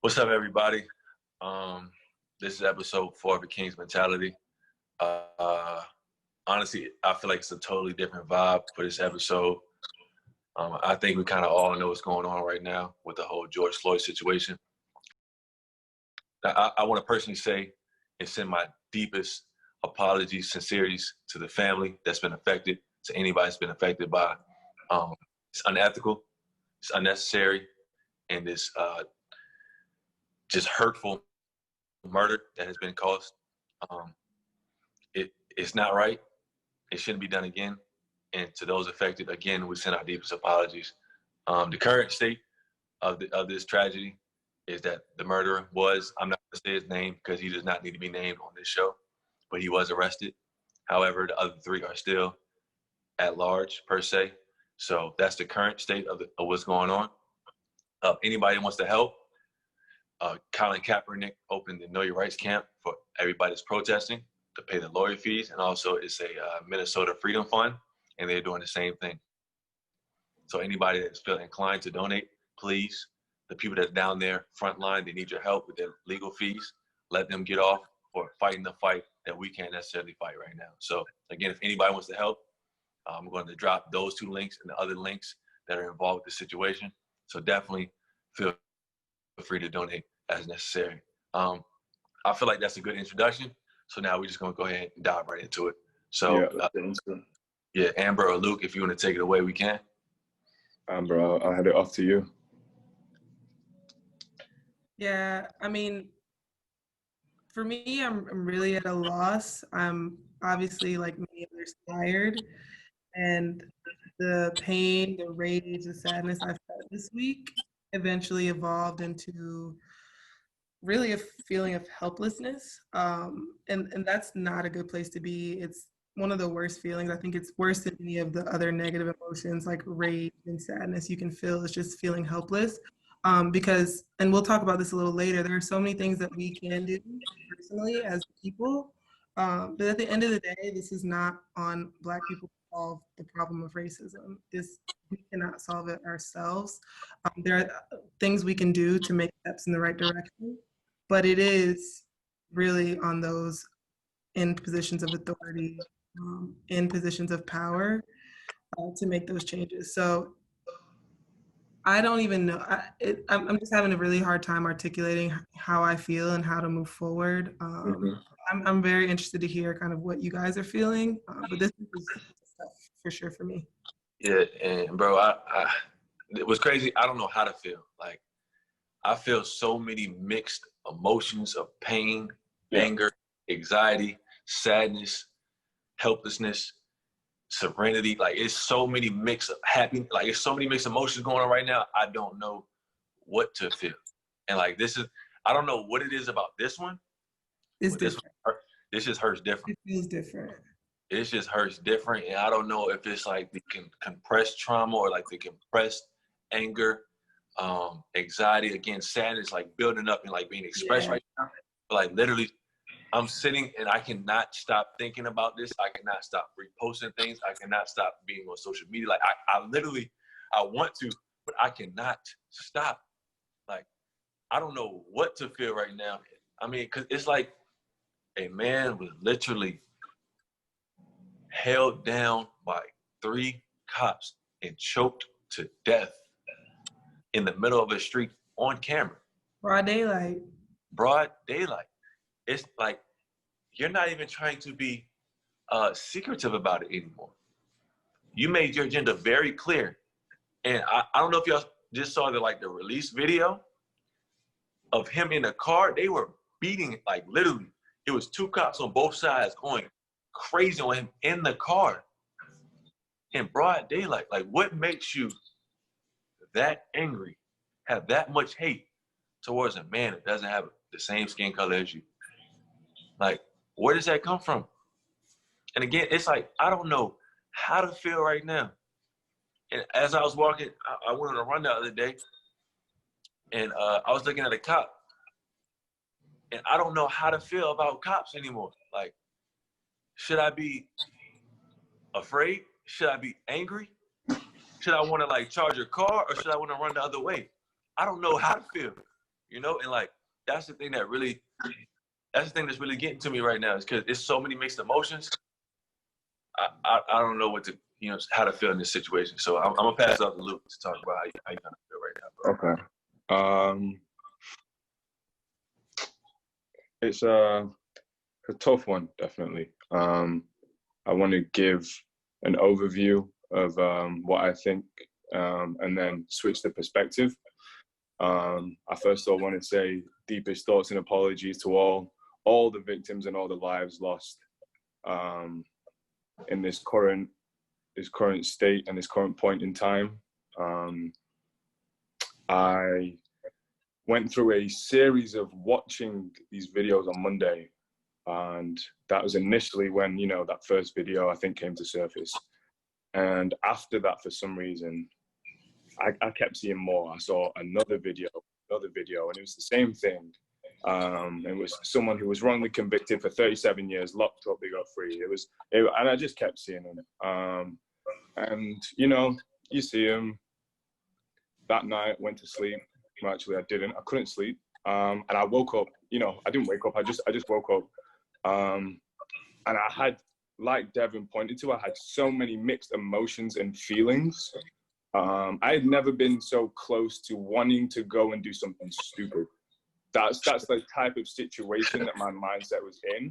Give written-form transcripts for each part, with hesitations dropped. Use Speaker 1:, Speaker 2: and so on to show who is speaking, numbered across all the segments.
Speaker 1: What's up, everybody? This is episode 4 of the King's Mentality. Uh, Honestly, I feel like it's a totally different vibe for this episode. I think we kind of all know what's going on right now with the whole George Floyd situation. Now, I want to personally say and send my deepest apologies, sincerities to the family that's been affected, to anybody that's been affected by. It's unethical, it's unnecessary, and it's just hurtful murder that has been caused. It's not right. It shouldn't be done again. And to those affected, again, we send our deepest apologies. The current state of this tragedy is that the murderer was, I'm not going to say his name because he does not need to be named on this show, but he was arrested. However, the other 3 are still at large, per se. So that's the current state of what's going on. Anybody who wants to help, Colin Kaepernick opened the Know Your Rights camp for everybody that's protesting to pay the lawyer fees. And also it's a Minnesota Freedom Fund, and they're doing the same thing. So anybody that's feeling inclined to donate, please. The people that's down there, front line, they need your help with their legal fees. Let them get off for fighting the fight that we can't necessarily fight right now. So again, if anybody wants to help, I'm going to drop those 2 links and the other links that are involved with the situation. So definitely feel free to donate as necessary. I feel like that's a good introduction. So now we're just going to go ahead and dive right into it. So yeah, Amber or Luke, if you want to take it away, we can.
Speaker 2: Amber, I'll hand it off to you.
Speaker 3: Yeah, I mean, for me, I'm really at a loss. I'm obviously, like many others, tired. And the pain, the rage, the sadness I felt this week eventually evolved into really a feeling of helplessness. And that's not a good place to be. It's one of the worst feelings. I think it's worse than any of the other negative emotions like rage and sadness you can feel. It's just feeling helpless. Because, and we'll talk about this a little later, there are so many things that we can do personally as people. But at the end of the day, this is not on Black people to solve the problem of racism. We cannot solve it ourselves. There are things we can do to make steps in the right direction, but it is really on those in positions of authority, in positions of power, to make those changes. So I don't even know. I'm just having a really hard time articulating how I feel and how to move forward. I'm very interested to hear kind of what you guys are feeling, but this is stuff for sure for me.
Speaker 1: Yeah, and bro, it was crazy. I don't know how to feel. Like, I feel so many mixed emotions of pain, anger, anxiety, sadness, helplessness, serenity. Like, it's so many mixed happy, like it's so many mixed emotions going on right now. I don't know what to feel. And like, I don't know what it is about this one.
Speaker 3: It's different.
Speaker 1: This just hurts different.
Speaker 3: It feels different.
Speaker 1: It just hurts different. And I don't know if it's like the compressed trauma or like the compressed anger, anxiety, again, sadness, like building up and like being expressed right now. Like, literally, I'm sitting and I cannot stop thinking about this. I cannot stop reposting things. I cannot stop being on social media. Like, I literally, I want to, but I cannot stop. Like, I don't know what to feel right now. I mean, because it's like a man was literally held down by 3 cops and choked to death in the middle of a street on camera.
Speaker 3: Broad daylight.
Speaker 1: Broad daylight. It's like, you're not even trying to be secretive about it anymore. You made your agenda very clear. And I don't know if y'all just saw the release video of him in the car. They were beating, like, literally, it was 2 cops on both sides going crazy on him in the car in broad daylight. Like, what makes you that angry, have that much hate towards a man that doesn't have the same skin color as you? Like, where does that come from? And again, it's like, I don't know how to feel right now. And as I was walking, I went on a run the other day, and I was looking at a cop, and I don't know how to feel about cops anymore. Like, should I be afraid? Should I be angry? Should I want to, like, charge a car, or should I want to run the other way? I don't know how to feel. you know, and like that's the thing that's really getting to me right now is because there's so many mixed emotions. I don't know what to, you know, how to feel in this situation. So I'm gonna pass it off to Luke to talk about how you kind of feel right now, bro.
Speaker 2: Okay. It's a tough one, definitely. I want to give an overview of what I think, and then switch the perspective. I first of all want to say deepest thoughts and apologies to all the victims and all the lives lost in this current state and this current point in time. I went through a series of watching these videos on Monday, and that was initially when, you know, that first video I think came to surface. And after that, for some reason, I kept seeing more. I saw another video, and it was the same thing. It was someone who was wrongly convicted for 37 years, locked up, they got free. And I just kept seeing them. And, you know, you see them. That night, went to sleep. Well, actually, I didn't. I couldn't sleep. And I woke up. You know, I didn't wake up. I just woke up. And I had, like Devin pointed to, I had so many mixed emotions and feelings. I had never been so close to wanting to go and do something stupid. That's the type of situation that my mindset was in.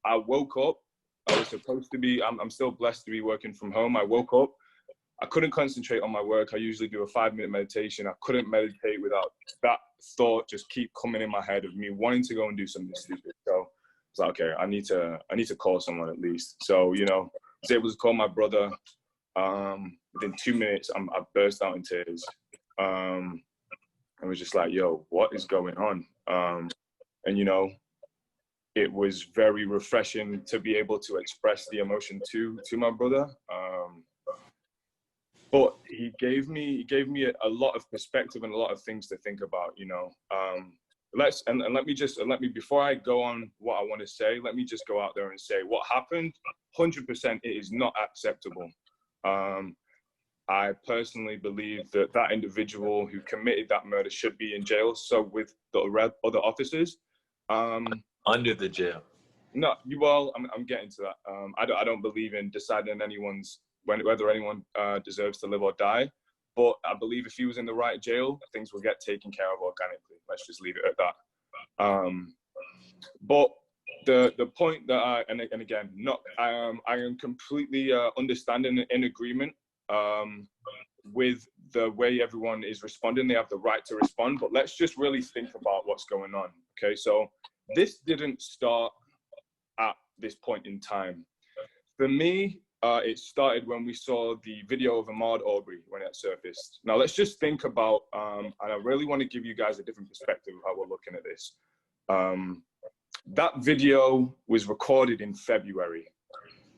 Speaker 2: I woke up. I was supposed to be, I'm still blessed to be working from home. I woke up. I couldn't concentrate on my work. I usually do a 5-minute meditation. I couldn't meditate without that thought just keep coming in my head of me wanting to go and do something stupid. So it's like, okay, I need to call someone at least. So, you know, I was able to call my brother. Within 2 minutes, I burst out in tears. I was just like, yo, what is going on? And, you know, it was very refreshing to be able to express the emotion to my brother. But he gave me a lot of perspective and a lot of things to think about, you know. Let me before I go on what I want to say, let me just go out there and say what happened. 100%, it is not acceptable. I personally believe that individual who committed that murder should be in jail. So with the other officers,
Speaker 1: under the jail.
Speaker 2: No, I'm getting to that. I don't believe in deciding whether anyone deserves to live or die. But I believe if he was in the right jail, things will get taken care of organically. Let's just leave it at that. But the point that I am completely understanding and in agreement with the way everyone is responding. They have the right to respond, but let's just really think about what's going on. Okay, so this didn't start at this point in time. For me, it started when we saw the video of Ahmaud Arbery when it surfaced. Now let's just think about, and I really want to give you guys a different perspective of how we're looking at this. That video was recorded in February,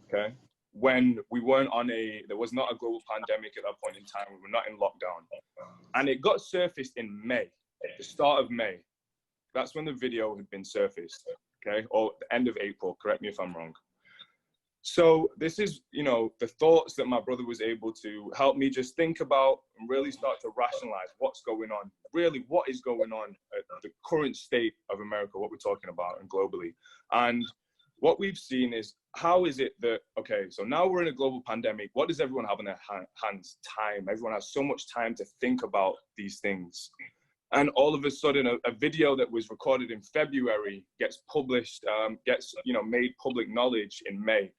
Speaker 2: okay? When there was not a global pandemic at that point in time. We were not in lockdown. And it got surfaced in May, the start of May. That's when the video had been surfaced, okay? Or the end of April, correct me if I'm wrong. So this is, you know, the thoughts that my brother was able to help me just think about and really start to rationalize what's going on. Really, what is going on at the current state of America, what we're talking about, and globally. And what we've seen is, how is it that, okay, so now we're in a global pandemic. What does everyone have in their hands? Time. Everyone has so much time to think about these things. And all of a sudden, a video that was recorded in February gets published, made public knowledge in May.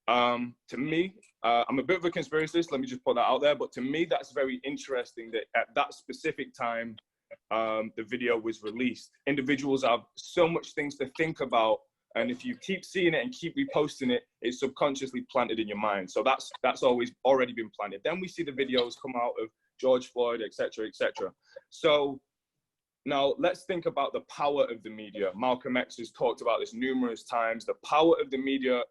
Speaker 2: To me, I'm a bit of a conspiracist, let me just put that out there, but to me, that's very interesting that at that specific time, the video was released. Individuals have so much things to think about, and if you keep seeing it and keep reposting it, it's subconsciously planted in your mind. So that's always already been planted. Then we see the videos come out of George Floyd, etc., etc. So now let's think about the power of the media. Malcolm X has talked about this numerous times. The power of the media.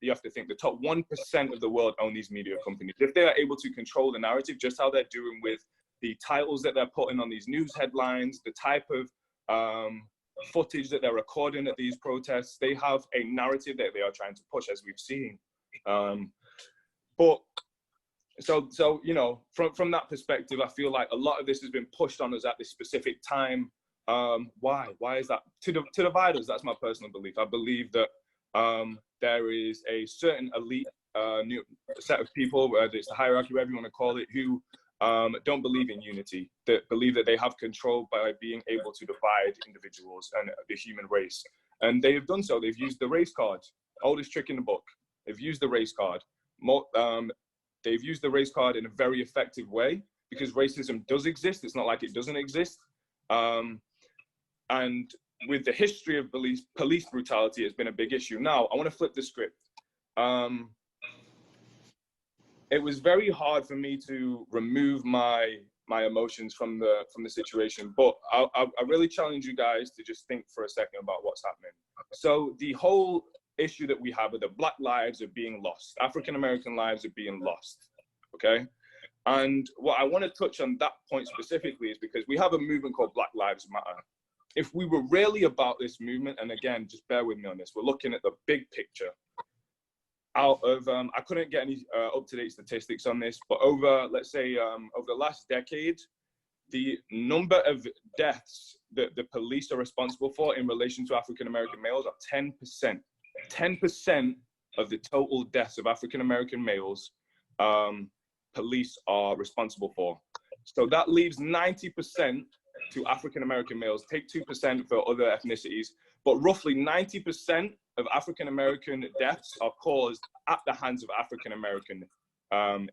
Speaker 2: You have to think the top 1% of the world own these media companies. If they are able to control the narrative, just how they're doing with the titles that they're putting on these news headlines, the type of footage that they're recording at these protests, they have a narrative that they are trying to push, as we've seen. But so you know, from that perspective, I feel like a lot of this has been pushed on us at this specific time. Why? Why is that? To divide us, that's my personal belief. I believe that there is a certain elite new set of people, whether it's the hierarchy, whatever you want to call it, who don't believe in unity, that believe that they have control by being able to divide individuals and the human race. And they have done so. They've used the race card, oldest trick in the book. They've used the race card. They've used the race card in a very effective way, because racism does exist. It's not like it doesn't exist. And with the history of police brutality, it's been a big issue. Now, I want to flip the script. It was very hard for me to remove my emotions from the situation, but I really challenge you guys to just think for a second about what's happening. So the whole issue that we have are that Black lives are being lost. African-American lives are being lost, okay? And what I want to touch on that point specifically is because we have a movement called Black Lives Matter. If we were really about this movement, and again, just bear with me on this, we're looking at the big picture. Out of, I couldn't get any up-to-date statistics on this, but over, let's say, over the last decade, the number of deaths that the police are responsible for in relation to African-American males are 10%. 10% of the total deaths of African-American males, police are responsible for. So that leaves 90% to African-American males. Take 2% for other ethnicities, but roughly 90% of African-American deaths are caused at the hands of African-American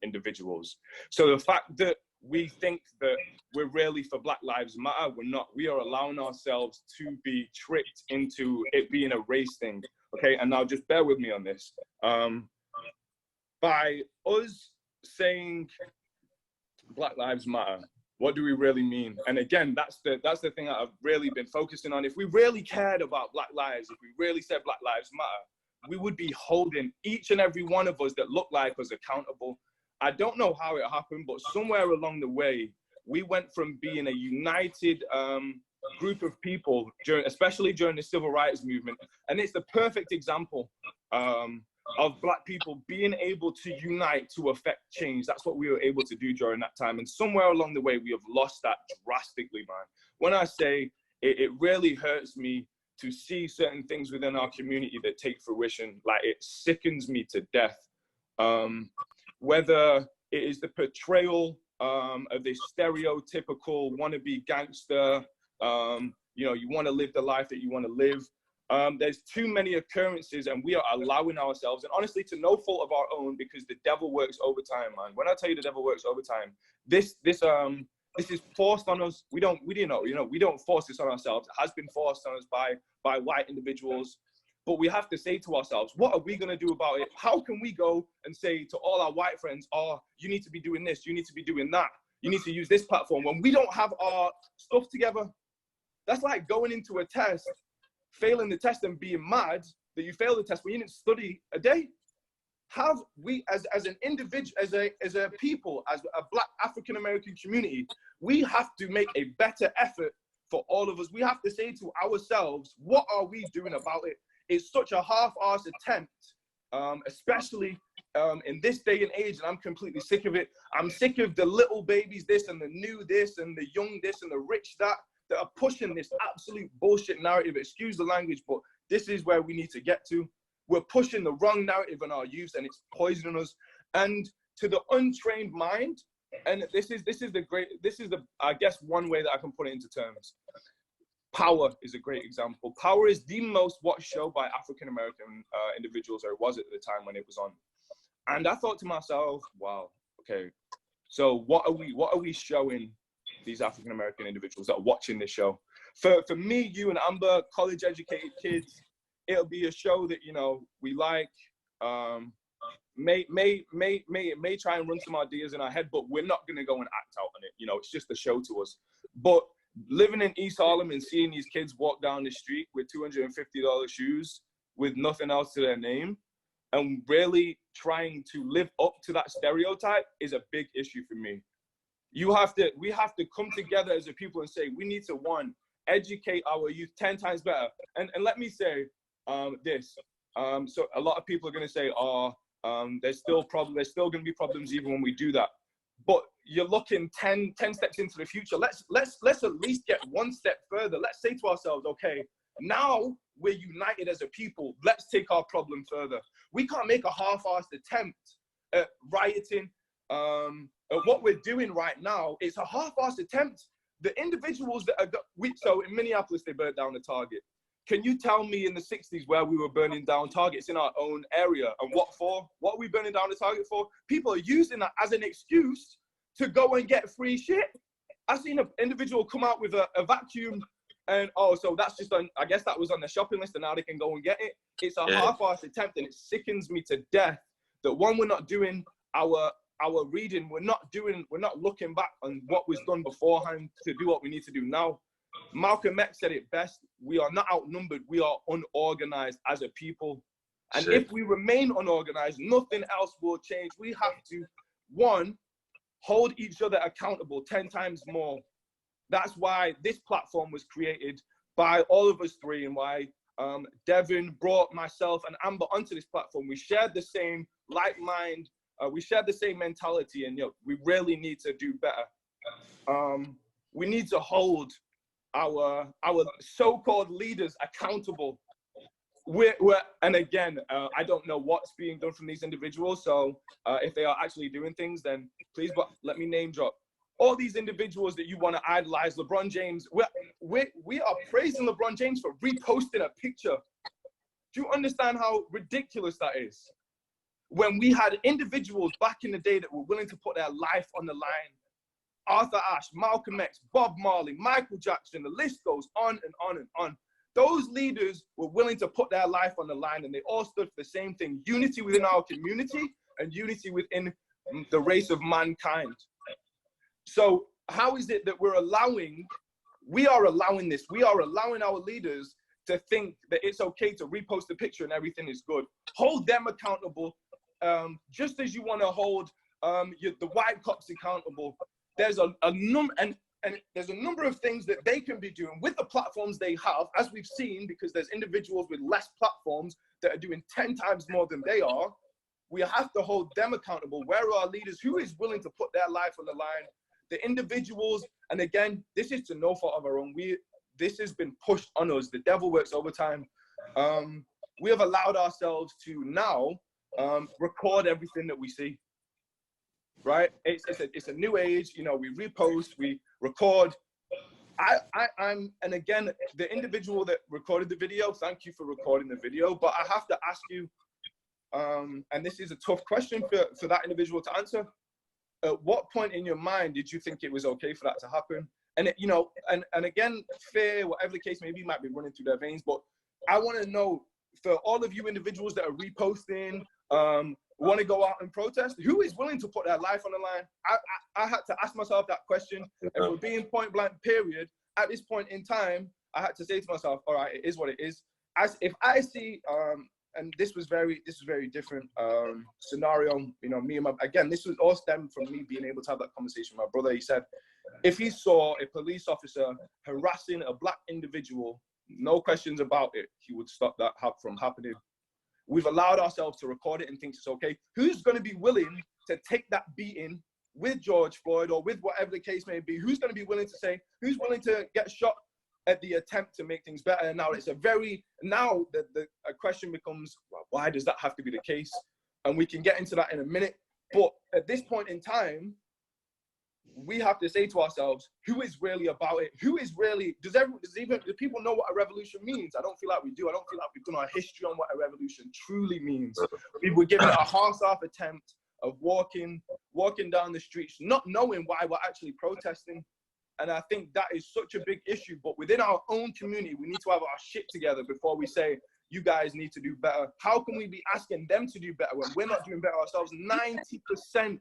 Speaker 2: individuals. So the fact that we think that we're really for Black Lives Matter, we're not. We are allowing ourselves to be tricked into it being a race thing. Okay, and now just bear with me on this. By us saying Black Lives Matter, what do we really mean? And again, that's the thing that I've really been focusing on. If we really cared about Black lives, if we really said Black Lives Matter, we would be holding each and every one of us that look like us accountable. I don't know how it happened, but somewhere along the way, we went from being a united group of people, especially during the civil rights movement. And it's the perfect example of Black people being able to unite to affect change. That's what we were able to do during that time. And somewhere along the way, we have lost that drastically, man. When I say it really hurts me to see certain things within our community that take fruition, like it sickens me to death. Whether it is the portrayal of this stereotypical wannabe gangster, you know, you want to live the life that you want to live. There's too many occurrences, and we are allowing ourselves, and honestly, to no fault of our own, because the devil works overtime, man. When I tell you the devil works overtime, this is forced on us. We don't force this on ourselves. It has been forced on us by white individuals. But we have to say to ourselves, what are we going to do about it? How can we go and say to all our white friends, oh, you need to be doing this, you need to be doing that, you need to use this platform, when we don't have our stuff together? That's like going into a test, failing the test and being mad that you failed the test when you didn't study a day. Have we, as an individual, as a people, as a Black African-American community, we have to make a better effort for all of us. We have to say to ourselves, what are we doing about it? It's such a half-assed attempt, especially in this day and age, and I'm completely sick of it. I'm sick of the little babies this and the new this and the young this and the rich that are pushing this absolute bullshit narrative. Excuse the language, but this is where we need to get to. We're pushing the wrong narrative on our youth, and it's poisoning us. And to the untrained mind, and this is I guess one way that I can put it into terms. Power is a great example. Power is the most watched show by African-American individuals, or it was at the time when it was on. And I thought to myself, wow, okay, so what are we showing these African-American individuals that are watching this show? For me, you and Amber, college-educated kids, it'll be a show that, you know, we like, may try and run some ideas in our head, but we're not gonna go and act out on it. You know, it's just a show to us. But living in East Harlem and seeing these kids walk down the street with $250 shoes with nothing else to their name, and really trying to live up to that stereotype is a big issue for me. We have to come together as a people and say, we need to, one, educate our youth 10 times better. And let me say this. So a lot of people are going to say, oh, there's still going to be problems even when we do that. but you're looking 10 steps into the future. Let's at least get one step further. Let's say to ourselves, okay, now we're united as a people. Let's take our problem further. We can't make a half-assed attempt at rioting. What we're doing right now is a half-assed attempt. The individuals that are, so in Minneapolis, they burned down the Target. Can you tell me in the 60s where we were burning down Targets in our own area? And what for? What are we burning down the Target for? People are using that as an excuse to go and get free shit. I've seen an individual come out with a vacuum and, oh, so that's just on, I guess that was on the shopping list and now they can go and get it. It's a half-assed attempt, and it sickens me to death that one, we're not doing our reading, we're not looking back on what was done beforehand to do what we need to do now. Malcolm X said it best: we are not outnumbered, we are unorganized as a people. And if we remain unorganized, nothing else will change. We have to, one, hold each other accountable 10 times more. That's why this platform was created by all of us three, and why Devin brought myself and Amber onto this platform. We shared the same like mind, we shared the same mentality, and we really need to do better. We need to hold our so-called leaders accountable. And again, I don't know what's being done from these individuals, so if they are actually doing things, then please, but let me name drop all these individuals that you want to idolize. LeBron James, we are praising LeBron James for reposting a picture. Do you understand how ridiculous that is? When we had individuals back in the day that were willing to put their life on the line. Arthur Ashe, Malcolm X, Bob Marley, Michael Jackson, the list goes on and on and on. Those leaders were willing to put their life on the line, and they all stood for the same thing: unity within our community and unity within the race of mankind. So how is it that we are allowing this? We are allowing our leaders to think that it's okay to repost a picture and everything is good. Hold them accountable, just as you want to hold the white cops accountable. There's a number, and there's a number of things that they can be doing with the platforms they have, as we've seen, because there's individuals with less platforms that are doing 10 times more than they are. We have to hold them accountable. Where are our leaders? Who is willing to put their life on the line? The individuals, and again, this is to no fault of our own. This has been pushed on us. The devil works overtime. We have allowed ourselves to now record everything that we see. Right? It's a new age. We repost, we record. And again, the individual that recorded the video, thank you for recording the video. But I have to ask you, and this is a tough question for that individual to answer. At what point in your mind did you think it was okay for that to happen? And and again, fear, whatever the case may be, might be running through their veins. But I want to know, for all of you individuals that are reposting, want to go out and protest, who is willing to put their life on the line? I had to ask myself that question. And for being point blank, period, at this point in time, I had to say to myself, all right, it is what it is. As if I see, and this was very different scenario. Me and again, this was all stemmed from me being able to have that conversation with my brother. He said, if he saw a police officer harassing a black individual, no questions about it, he would stop that from happening. We've allowed ourselves to record it and think it's okay. Who's going to be willing to take that beating with George Floyd, or with whatever the case may be? Who's going to be willing to say, who's willing to get shot at the attempt to make things better? And now it's a question becomes, well, why does that have to be the case? And we can get into that in a minute. But at this point in time, we have to say to ourselves, who is really about it? Who is really, do people know what a revolution means? I don't feel like we do. I don't feel like we've done our history on what a revolution truly means. We were given a half-assed attempt of walking down the streets, not knowing why we're actually protesting. And I think that is such a big issue. But within our own community, we need to have our shit together before we say, you guys need to do better. How can we be asking them to do better when we're not doing better ourselves? 90%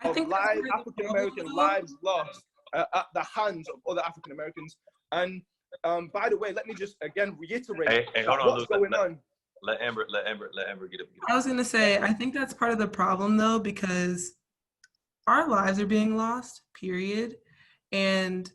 Speaker 2: of African-American lives lost at the hands of other African-Americans. And by the way, let me just again reiterate what's going on.
Speaker 1: Let Amber get it.
Speaker 3: I was gonna say, I think that's part of the problem though, because our lives are being lost, period. And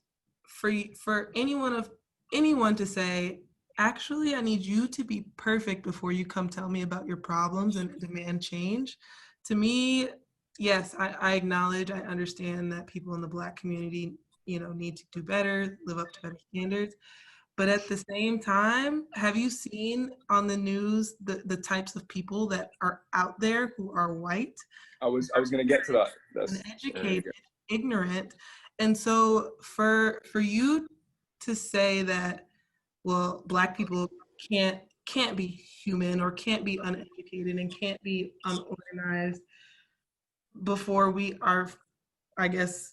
Speaker 3: for anyone to say, actually, I need you to be perfect before you come tell me about your problems and demand change, to me, yes, I acknowledge, I understand that people in the Black community, need to do better, live up to better standards. But at the same time, have you seen on the news the types of people that are out there who are white,
Speaker 2: I was going to get to that.
Speaker 3: uneducated, ignorant? And so for you to say that, well, Black people can't be human or can't be uneducated and can't be unorganized before we are, I guess,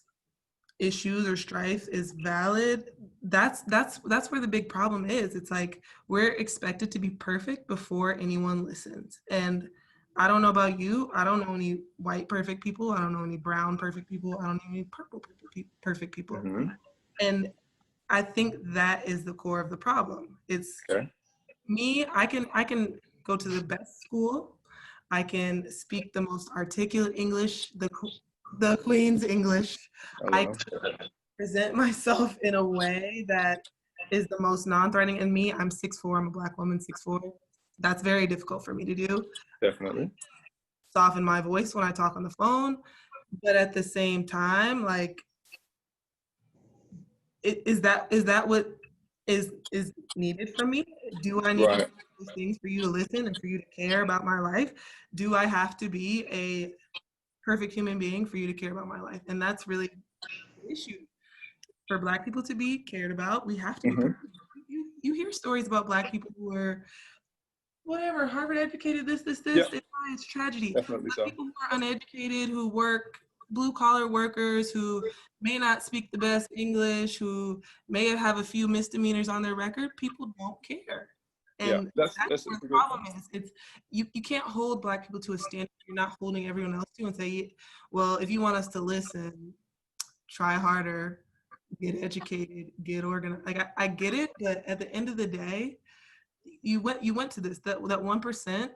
Speaker 3: issues or strife is valid, that's where the big problem is. It's like we're expected to be perfect before anyone listens. And I don't know about you, I don't know any white perfect people, I don't know any brown perfect people, I don't know any purple perfect people.
Speaker 2: Mm-hmm.
Speaker 3: And I think that is the core of the problem. It's
Speaker 2: Okay.
Speaker 3: me, I can go to the best school, I can speak the most articulate English, the Queen's English.
Speaker 2: Oh,
Speaker 3: I
Speaker 2: wow.
Speaker 3: present myself in a way that is the most non-threatening. And me, I'm 6'4", I'm a Black woman, 6'4". That's very difficult for me to do.
Speaker 2: Definitely.
Speaker 3: Soften my voice when I talk on the phone. But at the same time, like, is that what is needed from me? Do I need
Speaker 2: Right.
Speaker 3: those things for you to listen and for you to care about my life? Do I have to be a perfect human being for you to care about my life? And that's really the issue. For Black people to be cared about, we have to be.
Speaker 2: Mm-hmm.
Speaker 3: You hear stories about Black people who are whatever, Harvard educated, this,
Speaker 2: Yeah,
Speaker 3: it's tragedy.
Speaker 2: definitely
Speaker 3: Black
Speaker 2: so.
Speaker 3: people who are uneducated, who work, blue collar workers, who may not speak the best English, who may have a few misdemeanors on their record, people don't care.
Speaker 2: Yeah,
Speaker 3: And
Speaker 2: that's
Speaker 3: where
Speaker 2: a
Speaker 3: the
Speaker 2: good
Speaker 3: problem
Speaker 2: point.
Speaker 3: is. It's you can't hold Black people to a standard you're not holding everyone else to and say, well, if you want us to listen, try harder, get educated, get organized. Like I get it, but at the end of the day, you went to this that 1%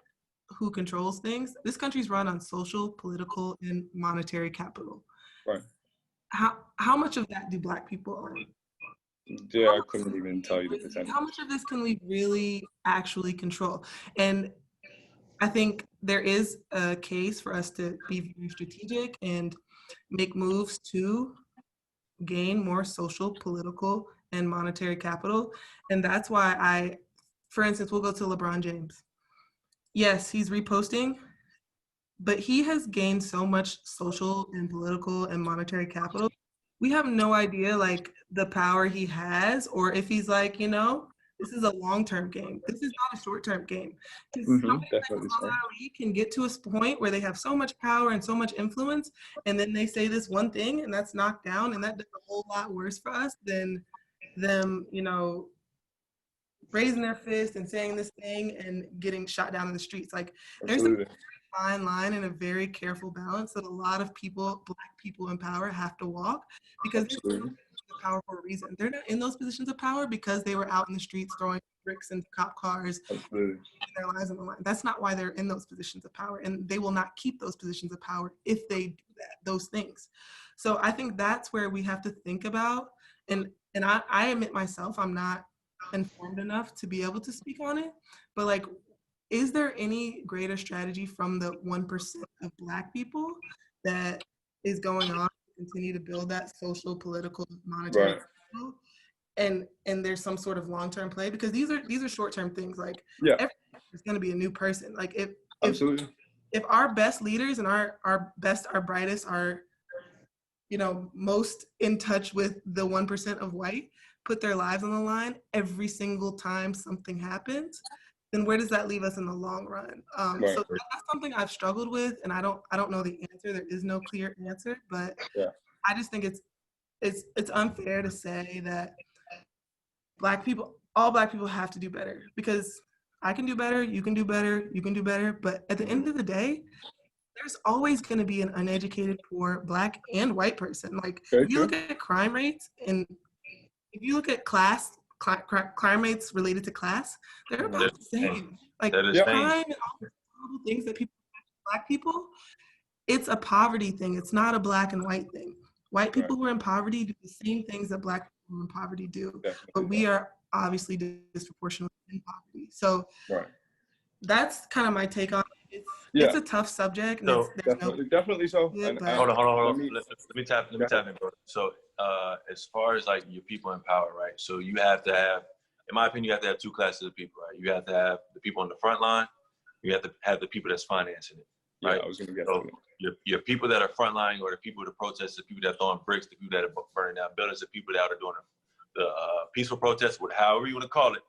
Speaker 3: who controls things. This country's run on social, political, and monetary capital.
Speaker 2: Right.
Speaker 3: How much of that do Black people own?
Speaker 2: Yeah, I couldn't even tell you the percentage.
Speaker 3: How much of this can we really actually control? And I think there is a case for us to be very strategic and make moves to gain more social, political, and monetary capital. And that's why for instance, we'll go to LeBron James. Yes, he's reposting, but he has gained so much social and political and monetary capital. We have no idea like the power he has, or if he's like, this is a long-term game. This is not a short-term game. Because
Speaker 2: Mm-hmm.
Speaker 3: somebody like
Speaker 2: Definitely so.
Speaker 3: Muhammad Ali can get to a point where they have so much power and so much influence, and then they say this one thing, and that's knocked down, and that does a whole lot worse for us than them, raising their fist and saying this thing and getting shot down in the streets. Like there's a
Speaker 2: Absolutely.
Speaker 3: fine line and a very careful balance that a lot of people, Black people in power, have to walk, because they're in those positions of power for a reason. They're not in those positions of power because they were out in the streets throwing bricks into cop cars,
Speaker 2: Absolutely.
Speaker 3: their lives on the line. That's not why they're in those positions of power, and they will not keep those positions of power if they do those things. So I think that's where we have to think about, and I admit myself, I'm not informed enough to be able to speak on it, but like, is there any greater strategy from the 1% of Black people that is going on to continue to build that social, political, monetary
Speaker 2: Right.
Speaker 3: capital? And there's some sort of long-term play, because these are short-term things. Like
Speaker 2: Yeah.
Speaker 3: there's going to be a new person. Like
Speaker 2: Absolutely.
Speaker 3: if our best leaders and our best, our brightest, our most in touch with the 1% of white put their lives on the line every single time something happens, then where does that leave us in the long run?
Speaker 2: Right.
Speaker 3: So that's something I've struggled with, and I don't know the answer. There is no clear answer, but
Speaker 2: Yeah.
Speaker 3: I just think it's unfair to say that all Black people have to do better, because I can do better, you can do better, you can do better, but at the end of the day, there's always going to be an uneducated, poor Black and white person. Like
Speaker 2: Very
Speaker 3: if you
Speaker 2: true.
Speaker 3: look at crime rates, and if you look at crime rates related to class, they're about the same. Like
Speaker 1: That is
Speaker 3: crime and all the horrible things that Black people, it's a poverty thing. It's not a Black and white thing. White people who are in poverty do the same things that Black people who are in poverty do,
Speaker 2: Definitely.
Speaker 3: but we are obviously disproportionately in poverty. So
Speaker 2: Right.
Speaker 3: that's kind of my take on it. it's a tough subject, and
Speaker 1: So
Speaker 2: definitely so.
Speaker 3: Good, but
Speaker 1: hold on.
Speaker 2: Let me,
Speaker 1: Let me tap in, bro. So as far as like your people in power, right? So you have to have, in my opinion, you have to have two classes of people, right? You have to have the people on the front line. You have to have the people that's financing it, right?
Speaker 2: Yeah, I was gonna get
Speaker 1: so
Speaker 2: to it.
Speaker 1: your people that are frontline, or the people that protest, the people that are throwing bricks, the people that are burning down buildings, the people that are doing the peaceful protests, however you want to call it.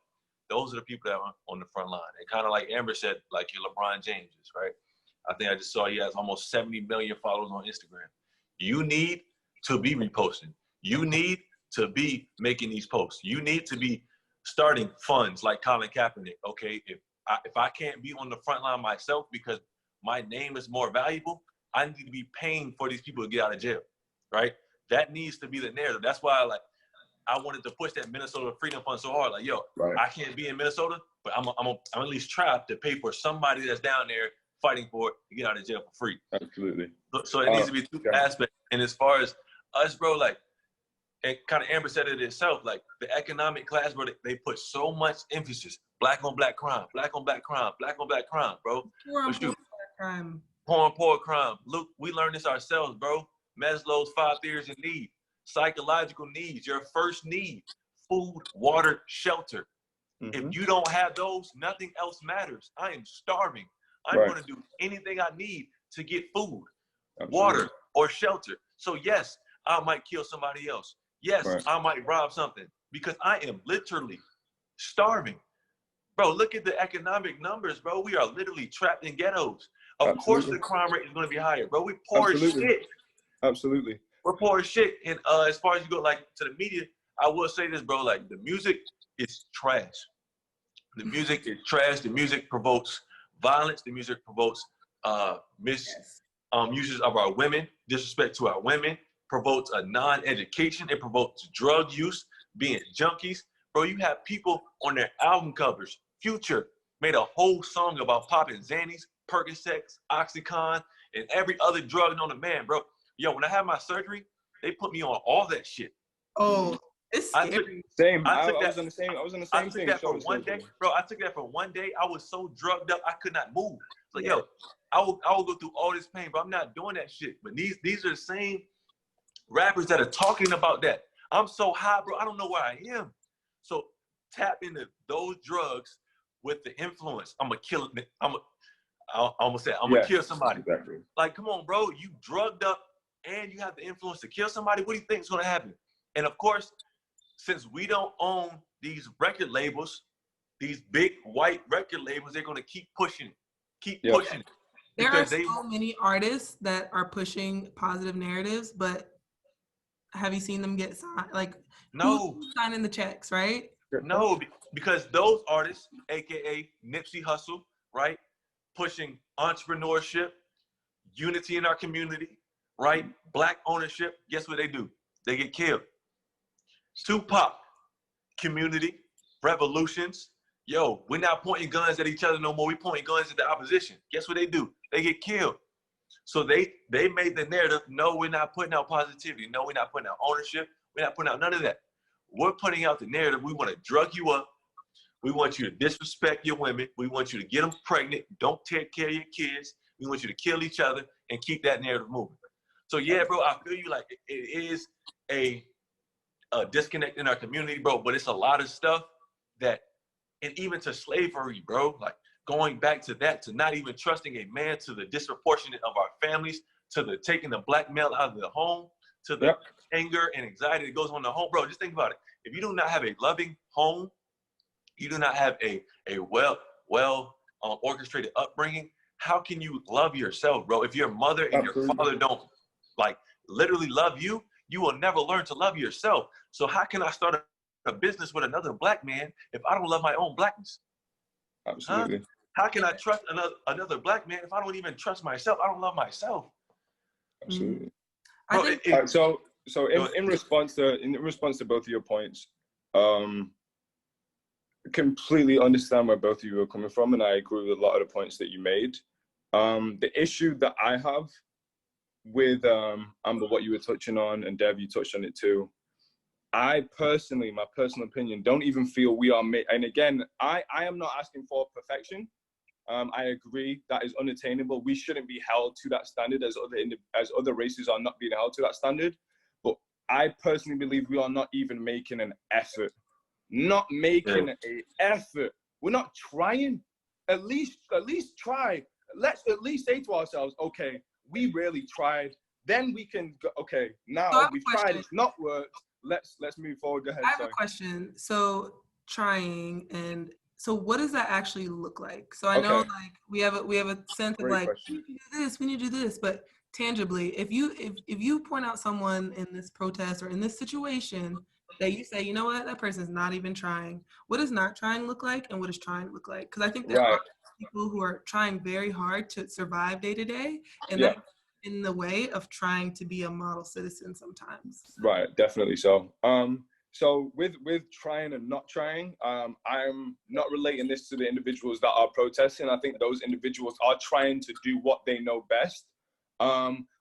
Speaker 1: Those are the people that are on the front line. And kind of like Amber said, like your LeBron James, right? I think I just saw he has almost 70 million followers on Instagram. You need to be reposting. You need to be making these posts. You need to be starting funds like Colin Kaepernick. Okay, if I can't be on the front line myself because my name is more valuable, I need to be paying for these people to get out of jail, right? That needs to be the narrative. That's why I wanted to push that Minnesota Freedom Fund so hard. Like, yo,
Speaker 2: Right.
Speaker 1: I can't be in Minnesota, but I'm at least try to pay for somebody that's down there fighting for it to get out of jail for free.
Speaker 2: Absolutely.
Speaker 1: So it needs to be two aspects. And as far as us, bro, like, and kind of Amber said it itself, like the economic class, bro, they put so much emphasis, black on black crime, black on black crime, black on black crime, bro.
Speaker 3: crime.
Speaker 1: Poor on poor crime. Look, we learned this ourselves, bro. Maslow's 5 theories of need. Psychological needs, your first need, food, water, shelter. If you don't have those, nothing else matters. I am starving. I'm going to do anything I need to get food, water, or shelter. So yes, I might kill somebody else. Yes, I might rob something because I am literally starving. Bro, look at the economic numbers, bro. We are literally trapped in ghettos. Of course the crime rate is going to be higher, bro. We poor as shit.
Speaker 2: Absolutely.
Speaker 1: We're poor as shit. And as far as you go like to the media, I will say this, bro, like the music is trash. The music is trash. The music provokes violence. The music provokes misuses of our women, disrespect to our women, provokes a non-education. It provokes drug use, being junkies. Bro, you have people on their album covers. Future made a whole song about popping Xannies, Percocets, Oxycontin, and every other drug known to man, bro. Yo, when I had my surgery, they put me on all that shit.
Speaker 3: Oh, it's scary.
Speaker 2: I was on the same thing.
Speaker 1: I took that for one day, bro. I took that for one day. I was so drugged up, I could not move. So yo, I will go through all this pain, but I'm not doing that shit. But these are the same rappers that are talking about that. I'm so high, bro. I don't know where I am. So tap into those drugs with the influence. I'm gonna kill it. I'm gonna kill somebody.
Speaker 2: Exactly.
Speaker 1: Like, come on, bro. You drugged up and you have the influence to kill somebody. What do you think is gonna happen? And of course, since we don't own these record labels, these big white record labels, they're gonna keep pushing it. Pushing it.
Speaker 3: There are so many artists that are pushing positive narratives, but have you seen them get signed? Like,
Speaker 1: no,
Speaker 3: who's signing the checks, right?
Speaker 1: No, because those artists, aka Nipsey Hussle, right, pushing entrepreneurship, unity in our community, right, black ownership. Guess what they do? They get killed. Tupac, community, revolutions. Yo, we're not pointing guns at each other no more. We pointing guns at the opposition. Guess what they do? They get killed. So they made the narrative, no, we're not putting out positivity. No, we're not putting out ownership. We're not putting out none of that. We're putting out the narrative. We want to drug you up. We want you to disrespect your women. We want you to get them pregnant. Don't take care of your kids. We want you to kill each other and keep that narrative moving. So yeah, bro, I feel you. Like it is a disconnect in our community, bro, but it's a lot of stuff that, and even to slavery, bro, like going back to that, to not even trusting a man, to the disproportionate of our families, to the taking the black male out of the home, to the anger and anxiety that goes on in the home, bro. Just think about it. If you do not have a loving home, you do not have a well orchestrated upbringing, how can you love yourself, bro? If your mother and your father don't like literally love you, you will never learn to love yourself. So how can I start a business with another black man if I don't love my own blackness?
Speaker 2: Absolutely.
Speaker 1: How can I trust another black man if I don't even trust myself? I don't love myself.
Speaker 2: Absolutely.
Speaker 1: Bro,
Speaker 2: so in response to both of your points, completely understand where both of you are coming from, and I agree with a lot of the points that you made. The issue that I have with Amber, what you were touching on, and Dev, you touched on it too. I personally, my personal opinion, don't even feel we are and again, I am not asking for perfection. I agree that is unattainable. We shouldn't be held to that standard as other races are not being held to that standard. But I personally believe we are not even making an effort. Not making an effort. We're not trying. At least try. Let's at least say to ourselves, okay, we really tried. Then we can go, okay, now we've tried, it's not worked. Let's move forward. Go ahead.
Speaker 3: I have a question. So trying, and so what does that actually look like? So I know like we have a sense of like, we need to do this, we need to do this, but tangibly, if you point out someone in this protest or in this situation that you say, you know what, that person's not even trying. What does not trying look like, and what does trying look like? Because I think there are people who are trying very hard to survive day to day, and that's in the way of trying to be a model citizen sometimes.
Speaker 2: Right, definitely so. So with trying and not trying, I'm not relating this to the individuals that are protesting. I think those individuals are trying to do what they know best.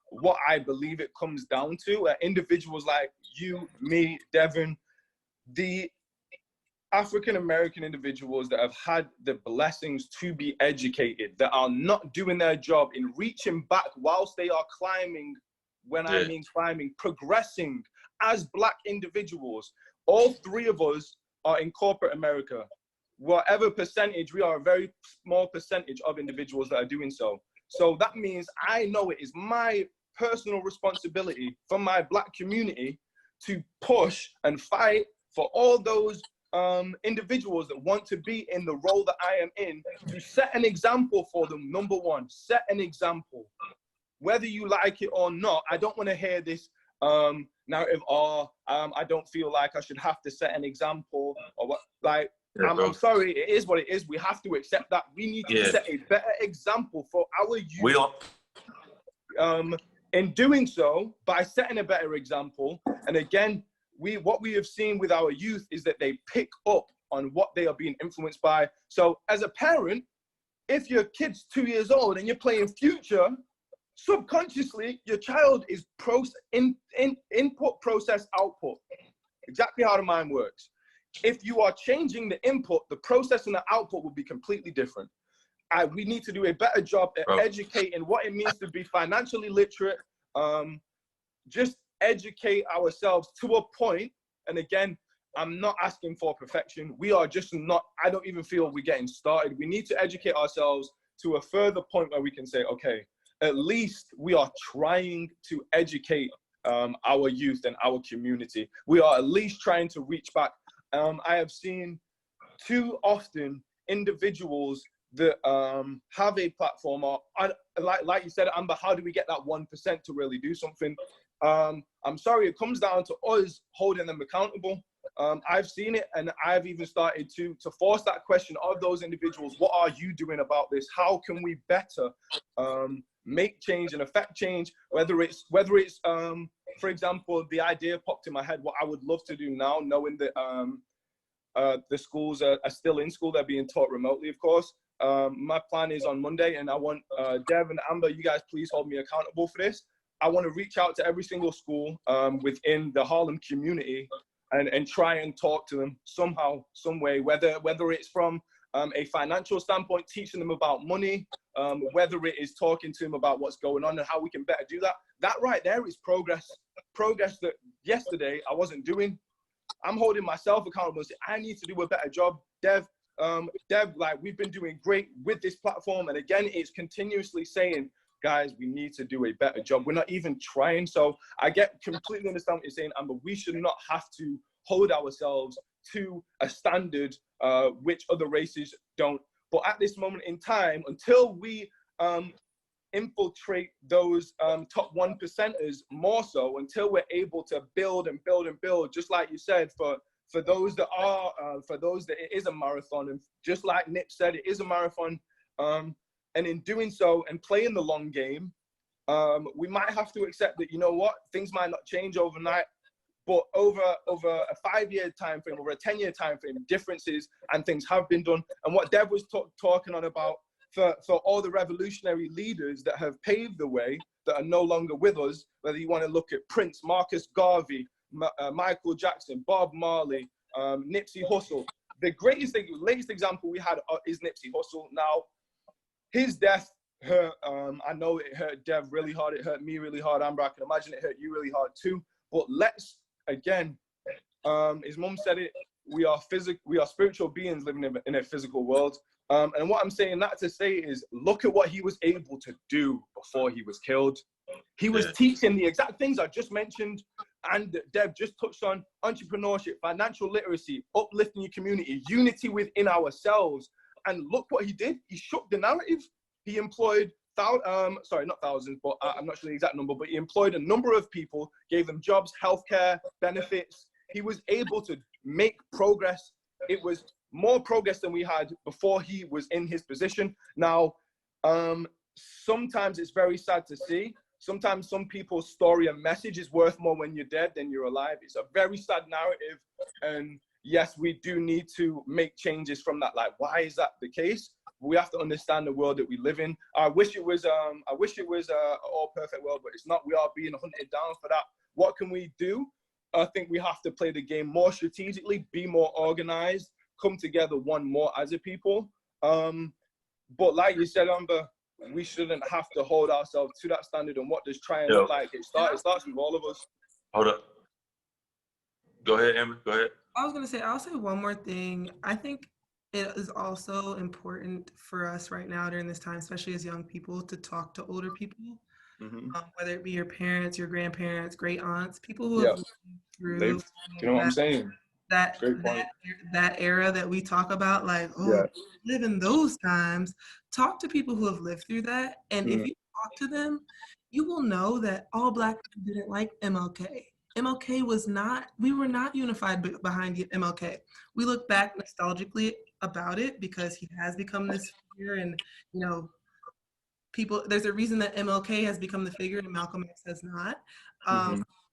Speaker 2: What I believe it comes down to are individuals like you, me, Devin, the African-American individuals that have had the blessings to be educated, that are not doing their job in reaching back whilst they are climbing, when I mean climbing, progressing as Black individuals. All three of us are in corporate America. Whatever percentage, we are a very small percentage of individuals that are doing so. So that means I know it is my personal responsibility for my Black community to push and fight for all those individuals that want to be in the role that I am in, to set an example for them. Number one, set an example. Whether you like it or not, I don't want to hear this narrative, or I don't feel like I should have to set an example, or what, like, I'm sorry, it is what it is. We have to accept that. We need to set a better example for our youth. In doing so, by setting a better example, and again, what we have seen with our youth is that they pick up on what they are being influenced by. So as a parent, if your kid's 2 years old and you're playing Future, subconsciously, your child is input, process, output. Exactly how the mind works. If you are changing the input, the process and the output will be completely different. We need to do a better job at educating what it means to be financially literate. Just educate ourselves to a point. And again, I'm not asking for perfection. We are just not, I don't even feel we're getting started. We need to educate ourselves to a further point where we can say, okay, at least we are trying to educate our youth and our community. We are at least trying to reach back. I have seen too often individuals that have a platform, or like you said, Amber, how do we get that 1% to really do something? I'm sorry, it comes down to us holding them accountable. I've seen it, and I've even started to force that question of those individuals. What are you doing about this? How can we better make change and affect change? Whether it's for example, the idea popped in my head, what I would love to do now, knowing that the schools are still in school, they're being taught remotely, of course. My plan is on Monday, and I want Dev and Amber, you guys please hold me accountable for this. I want to reach out to every single school within the Harlem community and try and talk to them somehow, some way, whether it's from a financial standpoint, teaching them about money, whether it is talking to them about what's going on and how we can better do that. That right there is progress that yesterday I wasn't doing. I'm holding myself accountable and saying, I need to do a better job. Dev, like, we've been doing great with this platform. And again, it's continuously saying, guys, we need to do a better job. We're not even trying. So I completely understand what you're saying, Amber. We should not have to hold ourselves to a standard which other races don't. But at this moment in time, until we infiltrate those top 1%ers more so, until we're able to build and build and build, just like you said, for those that are, for those that it is a marathon, and just like Nip said, it is a marathon. And in doing so and playing the long game, we might have to accept that, you know what, things might not change overnight, but over a 5-year time frame, over a 10-year time frame, differences and things have been done. And what Dev was talking on about, for all the revolutionary leaders that have paved the way, that are no longer with us, whether you want to look at Prince, Marcus Garvey, Michael Jackson, Bob Marley, Nipsey Hussle. The latest example we had is Nipsey Hussle. Now, his death hurt. I know it hurt Dev really hard. It hurt me really hard. Amber, I can imagine it hurt you really hard too. But let's, again, his mom said it, we are spiritual beings living in a physical world. And what I'm saying that to say is, look at what he was able to do before he was killed. He was teaching the exact things I just mentioned, and Deb just touched on: entrepreneurship, financial literacy, uplifting your community, unity within ourselves. And look what he did. He shook the narrative. He employed, not thousands, but I'm not sure the exact number, but he employed a number of people, gave them jobs, healthcare, benefits. He was able to make progress. It was more progress than we had before he was in his position. Now, sometimes it's very sad to see. Sometimes some people's story and message is worth more when you're dead than you're alive. It's a very sad narrative. And yes, we do need to make changes from that. Like, why is that the case? We have to understand the world that we live in. I wish it was a all perfect world, but it's not. We are being hunted down for that. What can we do? I think we have to play the game more strategically, be more organized, come together one more as a people. But like you said, Amber, we shouldn't have to hold ourselves to that standard. And what does trying look like? It starts with all of us.
Speaker 1: Hold up. Go ahead, Amber. Go ahead.
Speaker 3: I'll say one more thing. I think it is also important for us right now during this time, especially as young people, to talk to older people, whether it be your parents, your grandparents, great aunts, people who have lived through.
Speaker 2: You know what I'm saying?
Speaker 3: That era that we talk about, like, live in those times. Talk to people who have lived through that, and if you talk to them, you will know that all Black people didn't like MLK. MLK was not. We were not unified behind MLK. We look back nostalgically about it because he has become this figure, and people. There's a reason that MLK has become the figure and Malcolm X has not.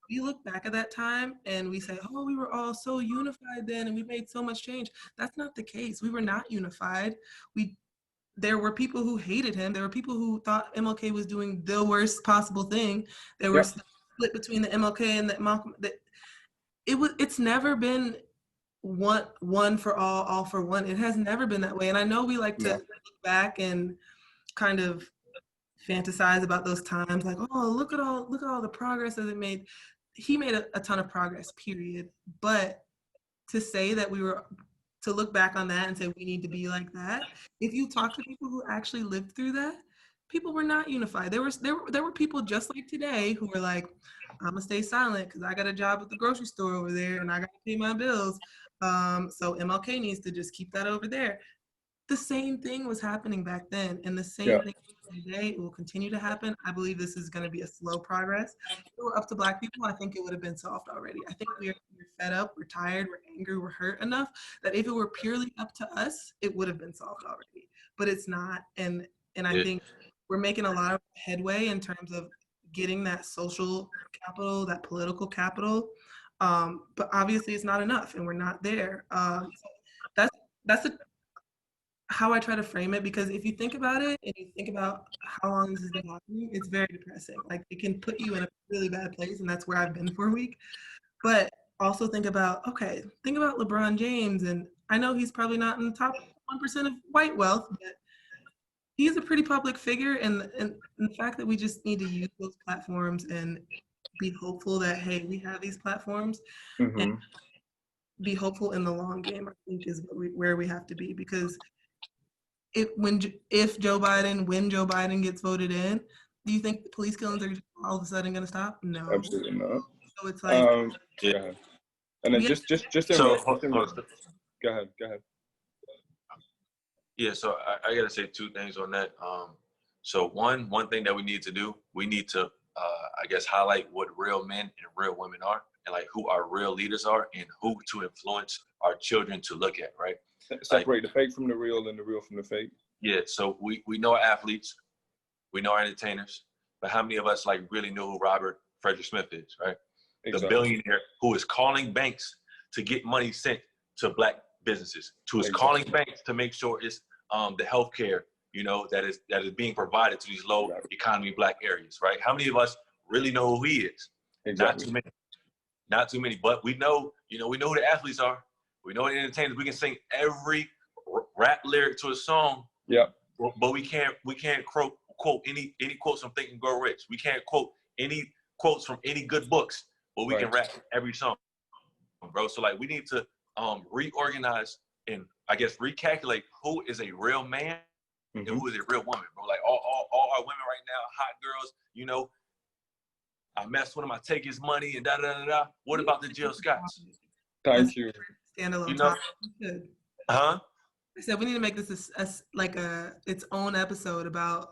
Speaker 3: We look back at that time and we say, oh, we were all so unified then and we made so much change. That's not the case. We were not unified. There were people who hated him. There were people who thought MLK was doing the worst possible thing. There was split between the MLK and the Malcolm. It's never been one for all for one. It has never been that way. And I know we like to look back and kind of fantasize about those times, like, oh, look at all the progress that it made. He made a ton of progress, period. But to say that to look back on that and say we need to be like that, if you talk to people who actually lived through that, people were not unified. There were people just like today who were like, I'm gonna stay silent because I got a job at the grocery store over there and I gotta pay my bills. So MLK needs to just keep that over there. The same thing was happening back then, and the same thing today will continue to happen. I believe this is going to be a slow progress. If it were up to Black people, I think it would have been solved already. I think we're fed up, we're tired, we're angry, we're hurt enough that if it were purely up to us, it would have been solved already. But it's not, and I think we're making a lot of headway in terms of getting that social capital, that political capital, but obviously it's not enough, and we're not there. So that's how I try to frame it, because if you think about it and you think about how long this has been happening, it's very depressing. Like, it can put you in a really bad place, and that's where I've been for a week. But also think about LeBron James, and I know he's probably not in the top 1% of white wealth, but he's a pretty public figure, and the fact that we just need to use those platforms and be hopeful that, hey, we have these platforms, and be hopeful in the long game, I think is where we have to be, because when Joe Biden gets voted in, do you think the police killings are all of a sudden going to stop? No,
Speaker 2: absolutely not.
Speaker 3: So it's like,
Speaker 2: and then just go ahead.
Speaker 1: Yeah, so I gotta say two things on that. So one thing that we need to do, we need to I guess highlight what real men and real women are, and like who our real leaders are, and who to influence our children to look at, right?
Speaker 2: Separate the fake from the real and the real from the fake. Yeah,
Speaker 1: so we know our athletes, we know our entertainers, but how many of us like really know who Robert Frederick Smith is, right? Exactly. The billionaire who is calling banks to get money sent to Black businesses, calling banks to make sure it's the healthcare, that is being provided to these low economy Black areas, right? How many of us really know who he is?
Speaker 2: Exactly.
Speaker 1: Not too many, but we know who the athletes are. We know the entertainers. We can sing every rap lyric to a song.
Speaker 2: Yeah.
Speaker 1: but we can't quote any quotes from Think and Grow Rich. We can't quote any quotes from any good books, but we can rap every song, bro. So like we need to reorganize and I guess recalculate who is a real man and who is a real woman, bro. Like all our women right now, hot girls, you know, I mess with him, I take his money and da da da da. What about the Jill Scotts?
Speaker 2: Thank you.
Speaker 3: Standalone
Speaker 1: You know,
Speaker 3: topic.
Speaker 1: huh?
Speaker 3: I said we need to make this like its own episode about,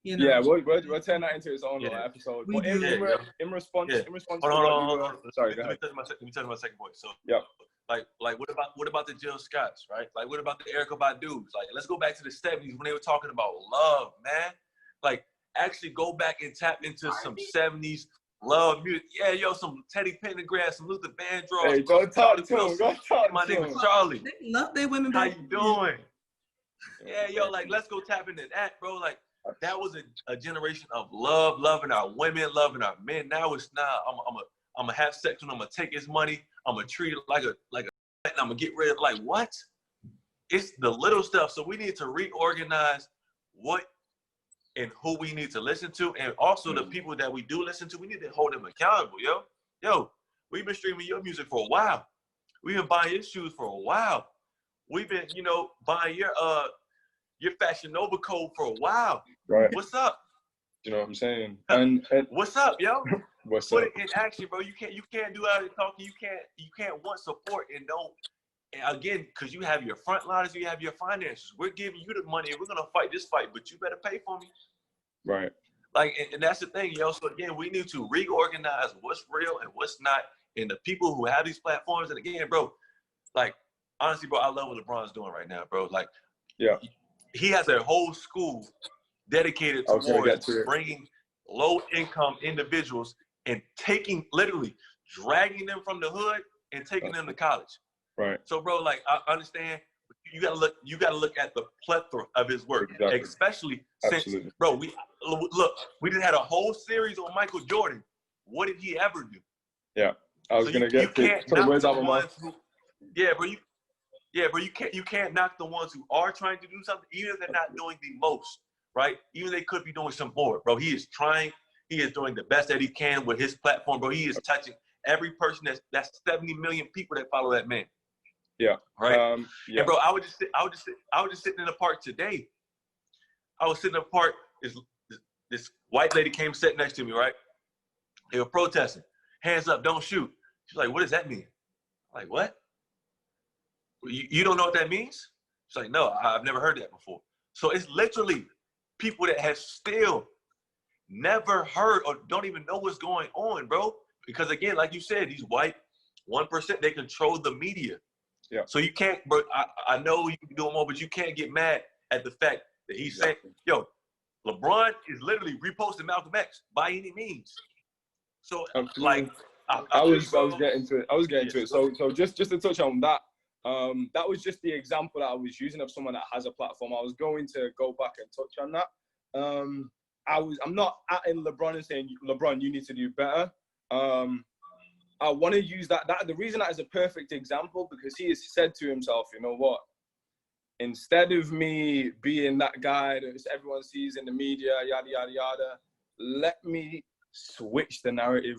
Speaker 3: you know.
Speaker 2: Yeah, we'll turn that into its own little episode. But in response,
Speaker 1: hold
Speaker 2: to
Speaker 1: on.
Speaker 2: Sorry, go ahead.
Speaker 1: Let me touch my second point. So
Speaker 2: yeah.
Speaker 1: Like what about the Jill Scotts, right? Like what about the Erykah Badu's? Like let's go back to the 70s when they were talking about love, man. Like actually go back and tap into some 70s love music. Yeah, yo, some Teddy Pendergrass, some Luther Vandross.
Speaker 2: Hey, go talk to him. Go talk
Speaker 1: My
Speaker 2: to
Speaker 1: name
Speaker 2: him.
Speaker 1: is Charlie.
Speaker 3: They love their women
Speaker 1: How
Speaker 3: back.
Speaker 1: you doing? Yeah, yo, like let's go tap into that, bro. Like that was a generation of love, loving our women, loving our men. Now it's not. I'm gonna have sex with him. I'm gonna take his money. I'm gonna treat it like a. And I'm gonna get rid of like what? It's the little stuff. So we need to reorganize what and who we need to listen to, and also the people that we do listen to. We need to hold them accountable, yo. We've been streaming your music for a while. We've been buying your shoes for a while. We've been, buying your Fashion Nova code for a while.
Speaker 2: Right.
Speaker 1: What's up?
Speaker 2: You know what I'm saying? And
Speaker 1: what's up, yo?
Speaker 2: Put
Speaker 1: it in action, bro. You can't do all the talking. You can't want support and don't. And again, because you have your frontliners, you have your finances. We're giving you the money. We're gonna fight this fight, but you better pay for me.
Speaker 2: Right.
Speaker 1: Like, and that's the thing, yo. So again, we need to reorganize what's real and what's not, and the people who have these platforms. And again, bro, like honestly, bro, I love what LeBron's doing right now, bro. Like,
Speaker 2: yeah,
Speaker 1: he has a whole school dedicated towards bringing low-income individuals and literally dragging them from the hood and taking them to college.
Speaker 2: Right.
Speaker 1: So, bro, like I understand, you gotta look at the plethora of his work, especially since, bro, we just had a whole series on Michael Jordan. What did he ever do?
Speaker 2: Yeah, I was gonna get to the words out of my mouth.
Speaker 1: You can't knock the ones who are trying to do something, even if they're not doing the most, right? Even they could be doing some more, bro. He is trying. He is doing the best that he can with his platform, bro. He is touching every person. That's 70 million people that follow that man.
Speaker 2: Yeah.
Speaker 1: Right.
Speaker 2: Yeah.
Speaker 1: And bro, I was just sitting in the park today. I was sitting in the park. This white lady came sitting next to me, right? They were protesting. Hands up, don't shoot. She's like, what does that mean? I'm like, what? You don't know what that means? She's like, no, I've never heard that before. So it's literally people that have still never heard or don't even know what's going on, bro. Because again, like you said, these white 1%, they control the media.
Speaker 2: Yeah.
Speaker 1: So you can't, bro, I know you can do more, but you can't get mad at the fact that he's saying, yo, LeBron is literally reposting Malcolm X by any means. So like,
Speaker 2: I was getting to it. So just to touch on that, that was just the example that I was using of someone that has a platform. I was going to go back and touch on that. I'm not in LeBron and saying, LeBron, you need to do better. I want to use that. The reason that is a perfect example, because he has said to himself, you know what? Instead of me being that guy that everyone sees in the media, yada, yada, yada, let me switch the narrative.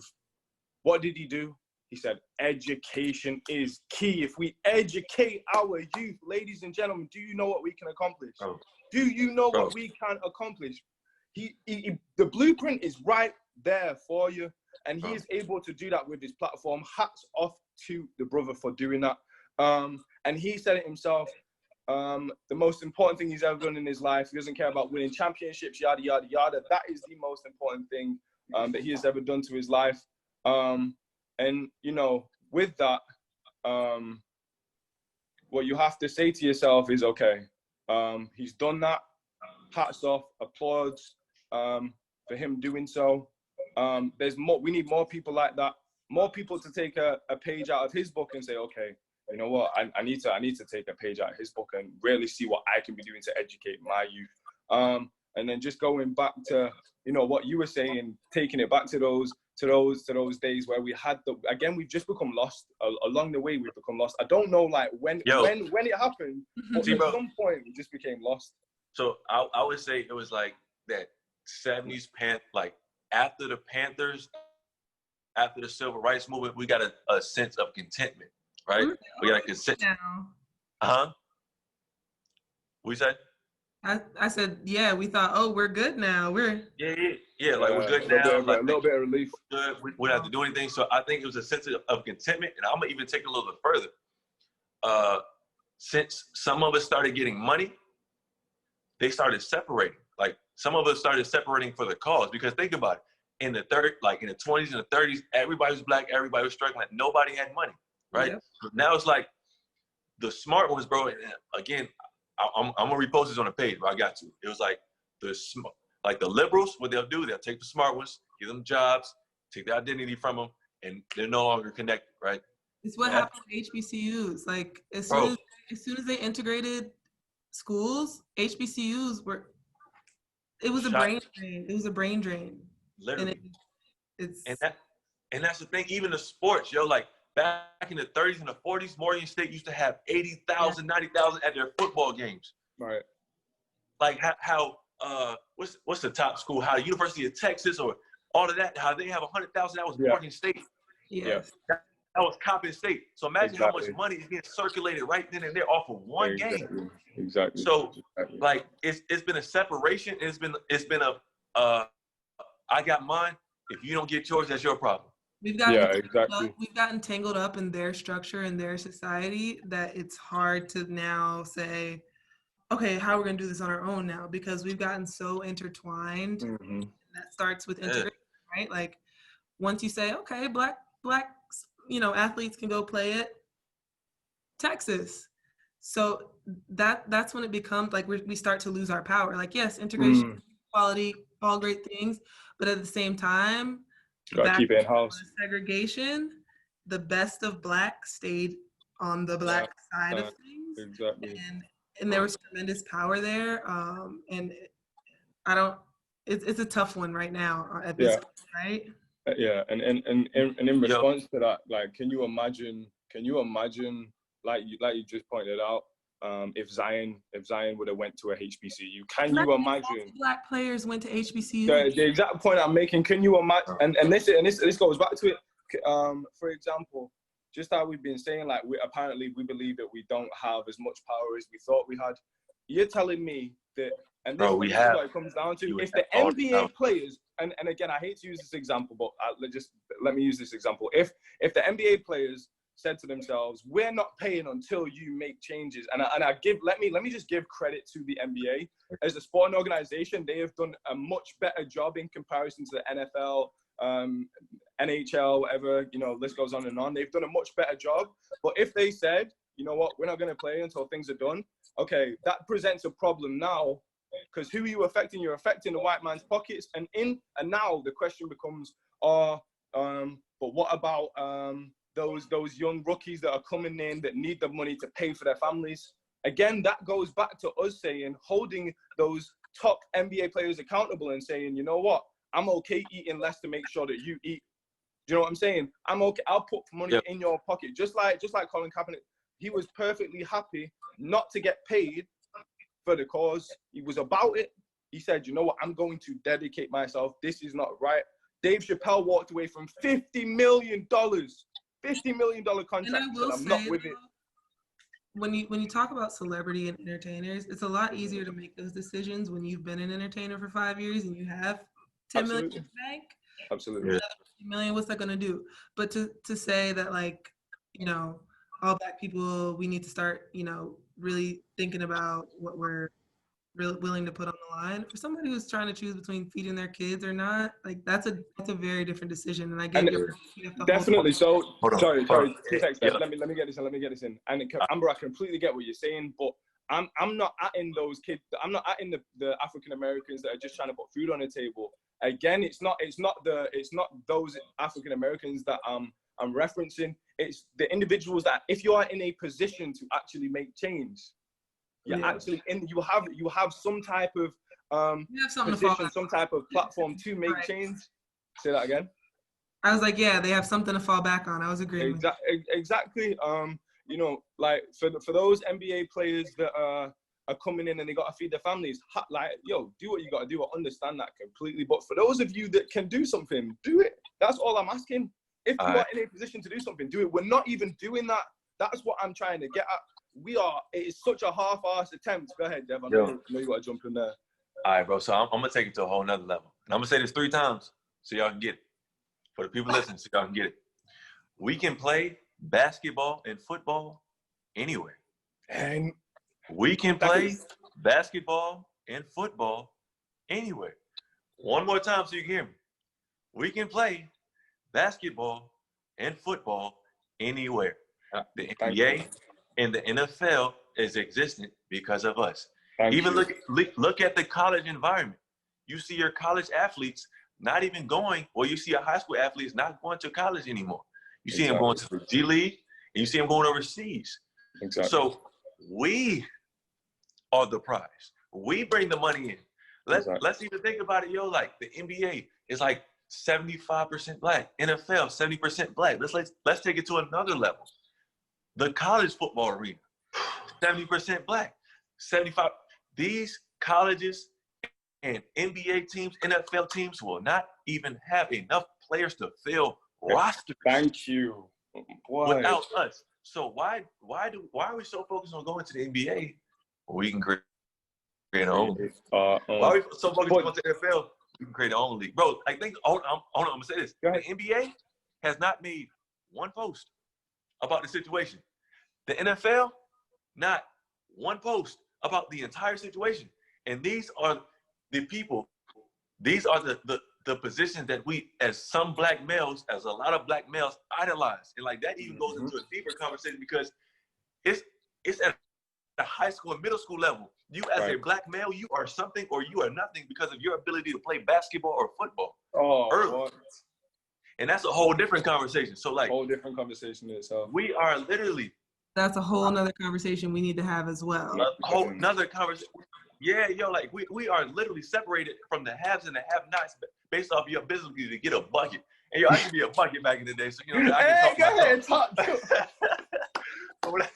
Speaker 2: What did he do? He said, education is key. If we educate our youth, ladies and gentlemen, do you know what we can accomplish?
Speaker 1: Bro.
Speaker 2: Do you know what we can accomplish? The blueprint is right there for you. And he is able to do that with his platform. Hats off to the brother for doing that. And he said it himself, the most important thing he's ever done in his life. He doesn't care about winning championships, yada, yada, yada. That is the most important thing that he has ever done to his life. And, with that, what you have to say to yourself is, okay, he's done that. Hats off, applause for him doing so. There's more. We need more people like that. More people to take a page out of his book and say, okay, you know what? I need to take a page out of his book and really see what I can be doing to educate my youth. And then just going back to what you were saying, taking it back to those days where we had we've just become lost along the way. We've become lost. I don't know when it happened, but at some point we just became lost.
Speaker 1: So I would say it was like that 70s like after the Panthers, after the civil rights movement, we got a sense of contentment, right? We got a consent. Huh? We said?
Speaker 3: I said, yeah, we thought, oh, we're good now.
Speaker 1: Yeah. Like we're good now.
Speaker 2: A little bit of relief.
Speaker 1: Good. We don't have to do anything. So I think it was a sense of contentment. And I'm gonna even take it a little bit further. Since some of us started getting money, they started separating. Like some of us started separating for the cause. Because think about it. In the 20s and the 30s, everybody was black, everybody was struggling, nobody had money, right?
Speaker 3: Yep.
Speaker 1: Now it's like the smart ones, bro. And again, I'm gonna repost this on the page, but I got to. It was like the liberals, what they'll do, they'll take the smart ones, give them jobs, take their identity from them, and they're no longer connected, right?
Speaker 3: It's what happened to HBCUs. Like as soon as they integrated schools, HBCUs were. It was a brain drain. It was a brain drain.
Speaker 1: Literally.
Speaker 3: And
Speaker 1: and that's the thing. Even the sports, yo, like back in the 30s and the 40s, Morgan State used to have 80,000, 90,000 at their football games.
Speaker 2: Right.
Speaker 1: Like how what's the top school? How University of Texas or all of that? How they have 100,000? That was Morgan State.
Speaker 3: Yes.
Speaker 1: That was Coppin State. So imagine how much money is being circulated right then and there off of one game.
Speaker 2: Exactly.
Speaker 1: So like it's been a separation. It's been a I got mine. If you don't get yours, that's your problem.
Speaker 3: We've gotten tangled up in their structure and their society that it's hard to now say, okay, how are we gonna do this on our own now? Because we've gotten so intertwined.
Speaker 2: Mm-hmm.
Speaker 3: That starts with integration, right? Like once you say, okay, black, athletes can go play at Texas. So that's when it becomes like we start to lose our power. Like, yes, integration, equality, all great things, but at the same time,
Speaker 2: gotta keep it in house.
Speaker 3: Segregation, the best of black stayed on the black side of things.
Speaker 2: Exactly.
Speaker 3: And there was tremendous power there. And it's a tough one right now at this point, right?
Speaker 2: Yeah, and in response to that, like, can you imagine, like you just pointed out, if Zion would have went to a HBCU, can you imagine?
Speaker 3: Black players went to HBCU.
Speaker 2: The exact point I'm making. Can you imagine? And this goes back to it. For example, just how we've been saying, like we believe that we don't have as much power as we thought we had. You're telling me that, and this is what it comes down to. If the NBA players, and again, I hate to use this example, but let me use this example. If the NBA players said to themselves, we're not paying until you make changes. And let me just give credit to the NBA. As a sporting organization, they have done a much better job in comparison to the NFL, NHL, whatever, list goes on and on. They've done a much better job. But if they said, you know what, we're not going to play until things are done, okay, that presents a problem now, because who are you affecting? You're affecting the white man's pockets. And now the question becomes, but what about those young rookies that are coming in that need the money to pay for their families? Again, that goes back to us saying, holding those top NBA players accountable and saying, you know what, I'm okay eating less to make sure that you eat. Do you know what I'm saying? I'm okay. I'll put money in your pocket. Just like Colin Kaepernick, he was perfectly happy not to get paid for the cause. He was about it. He said, you know what, I'm going to dedicate myself. This is not right. Dave Chappelle walked away from $50 million contract.
Speaker 3: And I will
Speaker 2: I'm
Speaker 3: say,
Speaker 2: not with it.
Speaker 3: When you talk about celebrity and entertainers, it's a lot easier to make those decisions when you've been an entertainer for 5 years and you have 10 million in the bank.
Speaker 2: Absolutely.
Speaker 3: 50 million, what's that going to do? But to say that, like, all black people, we need to start, really thinking about what we're really willing to put on the line. For somebody who's trying to choose between feeding their kids or not, like that's a very different decision. And I get
Speaker 2: definitely. So sorry.
Speaker 1: Yeah.
Speaker 2: Let me get this in. And Amber, I completely get what you're saying, but I'm not atting those kids. I'm not atting the African Americans that are just trying to put food on the table. Again, it's not those African Americans that I'm referencing. It's the individuals that, if you are in a position to actually make change, actually you have some type of position, some type of platform to make change. Say that again.
Speaker 3: I was like, yeah, they have something to fall back on. I was agreeing.
Speaker 2: Exactly. Like for those NBA players that are coming in and they got to feed their families. Like, yo, do what you got to do. I understand that completely. But for those of you that can do something, do it. That's all I'm asking. If you are in a position to do something, do it. We're not even doing that. That's what I'm trying to get at. It is such a half-assed attempt. Go ahead, Dev. I know you got to jump in there.
Speaker 1: All right, bro. So I'm going to take it to a whole nother level. And I'm going to say this 3 times so y'all can get it. For the people listening, so y'all can get it. We can play basketball and football anywhere.
Speaker 2: And
Speaker 1: we can play basketball and football anywhere. One more time so you can hear me. We can play basketball and football anywhere. The NBA and the NFL is existent because of us. Even look at the college environment. You see your college athletes not even going, or you see a high school athletes not going to college anymore. You see them going to the G League, and you see them going overseas.
Speaker 2: Exactly.
Speaker 1: So we are the prize. We bring the money in. Let's even think about it, yo. Like the NBA is like 75% black. NFL 70% black. Let's take it to another level. The college football arena, 70% black, 75. These colleges and NBA teams, NFL teams will not even have enough players to fill rosters.
Speaker 2: Thank you.
Speaker 1: Without us. So why are we so focused on going to the NBA when we can create our own league? Why are we so focused on going to the NFL? We can create our own league. Bro, I think, hold on, I'm going to say this. The NBA has not made one post about the situation. The NFL, not one post about the entire situation. And these are the people, these are the positions that we, as some black males, as a lot of black males, idolize. And like that even goes into a deeper conversation because it's at the high school and middle school level. You as a black male, you are something or you are nothing because of your ability to play basketball or football. Early. And that's a whole different conversation. So like
Speaker 2: whole different conversation in itself.
Speaker 1: We are literally.
Speaker 3: That's a whole nother conversation we need to have as well.
Speaker 1: A whole nother conversation. Yeah, yo, like we are literally separated from the haves and the have-nots based off your ability to get a bucket. And yo, I could be a bucket back in the day, so you know I can talk. But what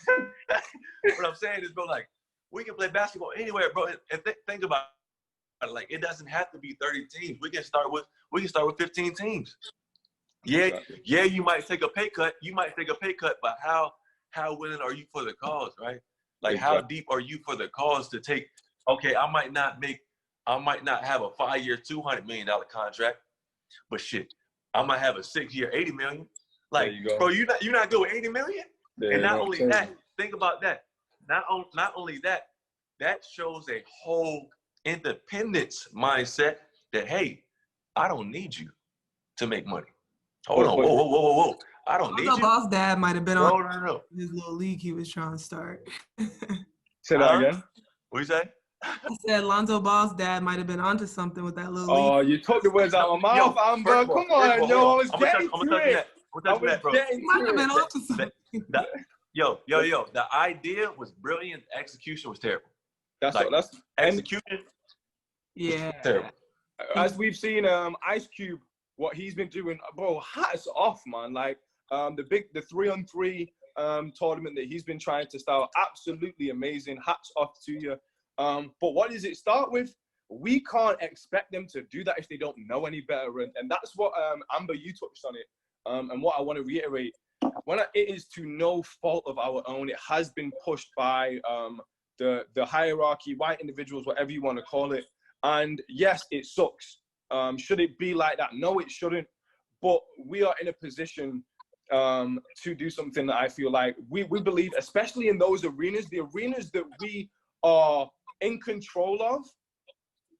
Speaker 1: I'm saying is, bro, like we can play basketball anywhere, bro. And think about it, like it doesn't have to be 30 teams. We can start with 15 teams. Yeah, you might take a pay cut. But how willing are you for the cause, right? Like how deep are you for the cause to take? Okay, I might not have a 5-year, $200 million contract, but shit, I might have a 6-year, $80 million. Like, bro, you're not good with $80 million. Yeah, and not only that, think about that. Not only that, that shows a whole independence mindset that hey, I don't need you to make money. Hold on, whoa. I don't need you.
Speaker 3: Boss dad might have been on his little league he was trying to start.
Speaker 2: Say that again.
Speaker 1: What you say?
Speaker 3: I said Lonzo Ball's dad might have been onto something with that little league.
Speaker 2: Oh, you took the words out of my mouth, Amber. Come on, yo. I was getting to it.
Speaker 3: He might have been onto something.
Speaker 1: Yo. The idea was brilliant. Execution was terrible.
Speaker 2: That's
Speaker 1: execution.
Speaker 3: Yeah.
Speaker 1: Terrible.
Speaker 2: As we've seen, Ice Cube, what he's been doing, bro. Hats off, man. Like the 3-on-3 tournament that he's been trying to start, absolutely amazing. Hats off to you. But what does it start with? We can't expect them to do that if they don't know any better. And that's what, Amber, you touched on it. And what I want to reiterate, it is to no fault of our own. It has been pushed by the hierarchy, white individuals, whatever you want to call it. And yes, it sucks. Should it be like that? No, it shouldn't. But we are in a position to do something that I feel like we believe, especially in those arenas, the arenas that we are in control of,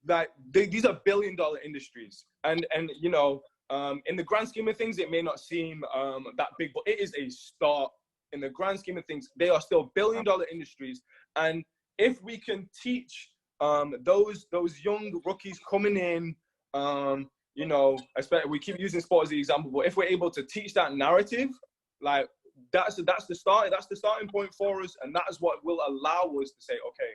Speaker 2: that these are billion-dollar industries. And you know, in the grand scheme of things, it may not seem that big, but it is a start. In the grand scheme of things, they are still billion-dollar industries. And if we can teach those young rookies coming in, you know, especially we keep using sport as the example, but if we're able to teach that narrative, like that's the starting point for us, and that is what will allow us to say, okay,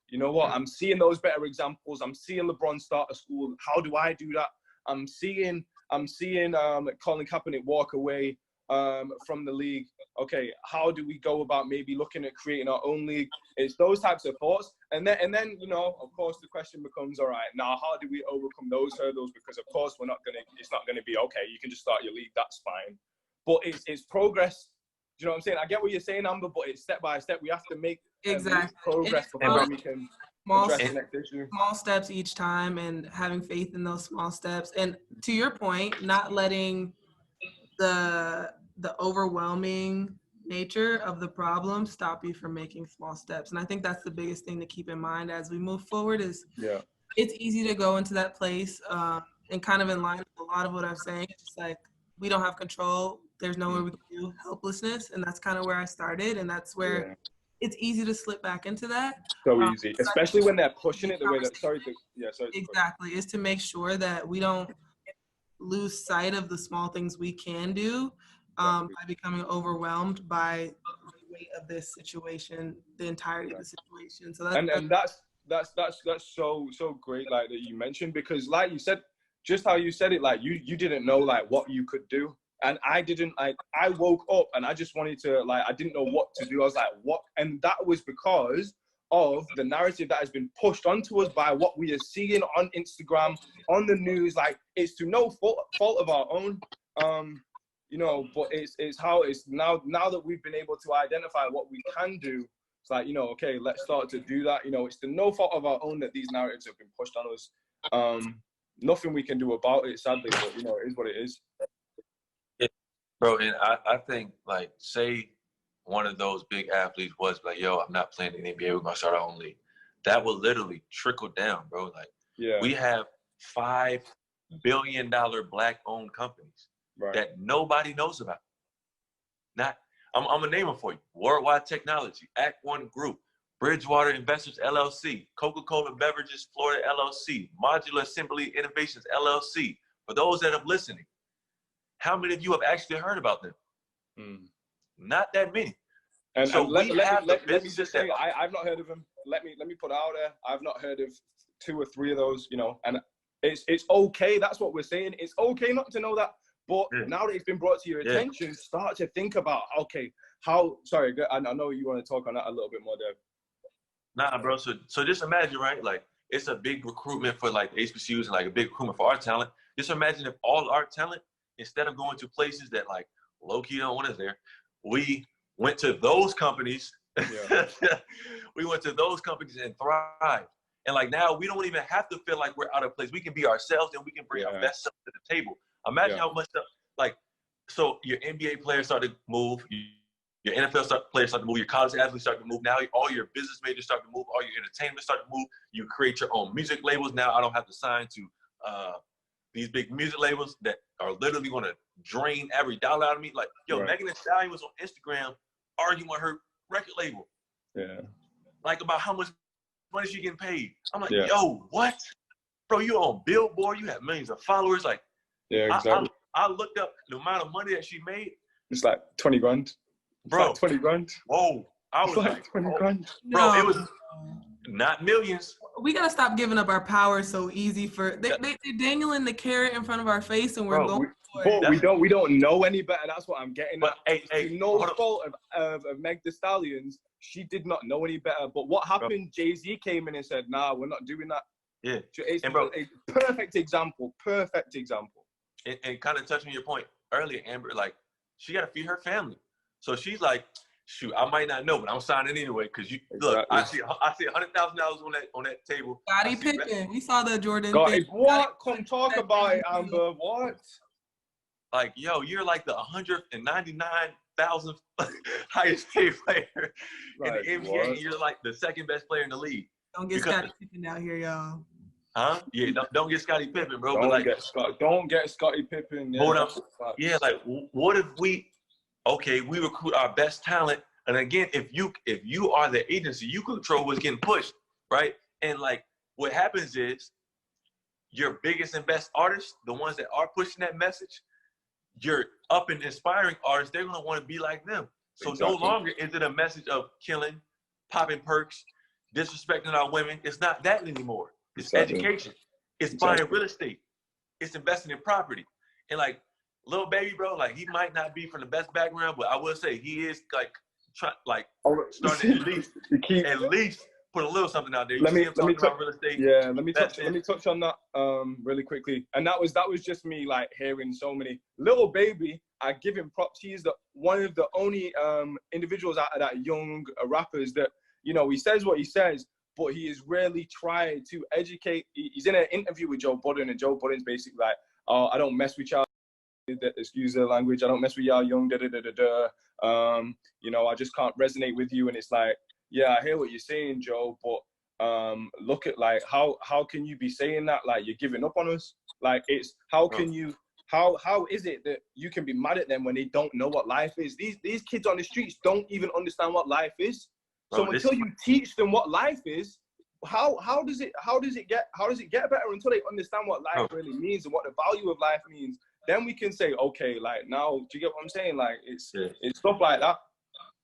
Speaker 2: you know what? I'm seeing those better examples. I'm seeing LeBron start a school. How do I do that? I'm seeing Colin Kaepernick walk away from the league. Okay, how do we go about maybe looking at creating our own league? It's those types of thoughts. And then, you know, of course, the question becomes, all right, now how do we overcome those hurdles? Because of course, it's not gonna be, okay, you can just start your league, that's fine. But it's progress. Do you know what I'm saying? I get what you're saying, Amber, but it's step by step. We have to make progress before we can address the next issue.
Speaker 3: Small steps each time, and having faith in those small steps. And to your point, not letting the overwhelming nature of the problem stop you from making small steps. And I think that's the biggest thing to keep in mind as we move forward is it's easy to go into that place and kind of in line with a lot of what I'm saying. It's just like, we don't have control. There's nowhere we can do, helplessness. And that's kind of where I started. And that's where it's easy to slip back into that.
Speaker 2: So easy, especially when they're pushing it the way that,
Speaker 3: Exactly, is to make sure that we don't lose sight of the small things we can do by becoming overwhelmed by the weight of this situation, the entirety of the situation. So
Speaker 2: that's so great, like that you mentioned, because like you said, just how you said it, like you didn't know like what you could do. And I didn't, like, I woke up and I just wanted to, like, I didn't know what to do. I was like, what? And that was because of the narrative that has been pushed onto us by what we are seeing on Instagram, on the news. Like, it's to no fault of our own, you know, but it's how it's now that we've been able to identify what we can do. It's like, you know, okay, let's start to do that. You know, it's to no fault of our own that these narratives have been pushed on us. Nothing we can do about it, sadly, but, you know, it is what it is.
Speaker 1: Bro, and I think, like, say one of those big athletes was like, yo, I'm not playing in the NBA, we're going to start our own league. That will literally trickle down, bro. Like, we have $5 billion Black-owned companies that nobody knows about. I'm going to name them for you. Worldwide Technology, Act One Group, Bridgewater Investors, LLC, Coca-Cola Beverages, Florida, LLC, Modular Assembly Innovations, LLC. For those that are listening, how many of you have actually heard about them? Not that many.
Speaker 2: And
Speaker 1: so
Speaker 2: let me just say, I've not heard of them. Let me put it out there. I've not heard of 2 or 3 of those, you know, and it's okay. That's what we're saying. It's okay not to know that. But now that it's been brought to your attention, start to think about, okay, sorry, I know you want to talk on that a little bit more, Dev.
Speaker 1: Nah, bro. So just imagine, right? Like, it's a big recruitment for like the HBCUs and like a big recruitment for our talent. Just imagine if all our talent, instead of going to places that like low-key don't want us there, we went to those companies. We went to those companies and thrived. And like now we don't even have to feel like we're out of place. We can be ourselves and we can bring our best stuff to the table. Imagine how much stuff, like, so your NBA players start to move, your NFL players start to move, your college athletes start to move. Now all your business majors start to move, all your entertainment start to move. You create your own music labels. Now I don't have to sign to these big music labels that are literally going to drain every dollar out of me. Like, yo, Megan Thee Stallion was on Instagram arguing with her record label. Like, about how much money she getting paid. I'm like, yo, what? Bro, you on Billboard, you have millions of followers. Like,
Speaker 2: exactly.
Speaker 1: I looked up the amount of money that she made.
Speaker 2: It's like 20 grand.
Speaker 1: Bro.
Speaker 2: Like 20 grand.
Speaker 1: Whoa. I was
Speaker 2: like 20 grand.
Speaker 1: Bro, it was not millions.
Speaker 3: We gotta stop giving up our power so easy. They're dangling the carrot in front of our face, and we're going for it.
Speaker 2: But we don't know any better. That's what I'm getting.
Speaker 1: But
Speaker 2: no fault of Meg Thee Stallions. She did not know any better. But what happened? Jay-Z came in and said, "Nah, we're not doing that."
Speaker 1: Yeah.
Speaker 2: It's a perfect example. Perfect example.
Speaker 1: And kind of touching your point earlier, Amber, like, she got to feed her family. So she's like, shoot, I might not know, but I'm signing anyway. Because look, I see $100,000 on that table.
Speaker 3: Scottie Pippen. We saw the Jordan
Speaker 2: thing. What? Come talk about it, Amber. What?
Speaker 1: Like, yo, you're like the 199,000th highest paid player in the NBA, and you're like the second best player in the league.
Speaker 3: Don't get Scottie Pippen out here, y'all.
Speaker 1: Huh? Yeah, don't get Scottie Pippen, bro.
Speaker 2: Don't get Scottie Pippen.
Speaker 1: Yeah, hold up. Yeah, like, what if we recruit our best talent, and again, if you are the agency, you control what's getting pushed, right? And like, what happens is your biggest and best artists, the ones that are pushing that message, your up and inspiring artists, they're gonna want to be like them. So no longer is it a message of killing, popping perks, disrespecting our women. It's not that anymore. It's education. It's buying real estate. It's investing in property. And like, Lil Baby, bro, like he might not be from the best background, but I will say he is like starting to at least put a little something out there. You see him talking about real estate.
Speaker 2: Yeah, let me touch on that really quickly. And that was just me like hearing so many. Lil Baby, I give him props. He's one of the only individuals out of that young rappers that, you know, he says what he says, but he has really tried to educate. He's in an interview with Joe Budden, and Joe Budden's basically like, "Oh, I don't mess with y'all. Excuse the language. I don't mess with y'all young. You know, I just can't resonate with you." And it's like, yeah, I hear what you're saying, Joe, but look at like how can you be saying that? Like you're giving up on us. Like it's how can you? How is it that you can be mad at them when they don't know what life is? These kids on the streets don't even understand what life is. So until you teach them what life is, how does it get better until they understand what life really means and what the value of life means? Then we can say, okay, like now, do you get what I'm saying? Like it's stuff like that.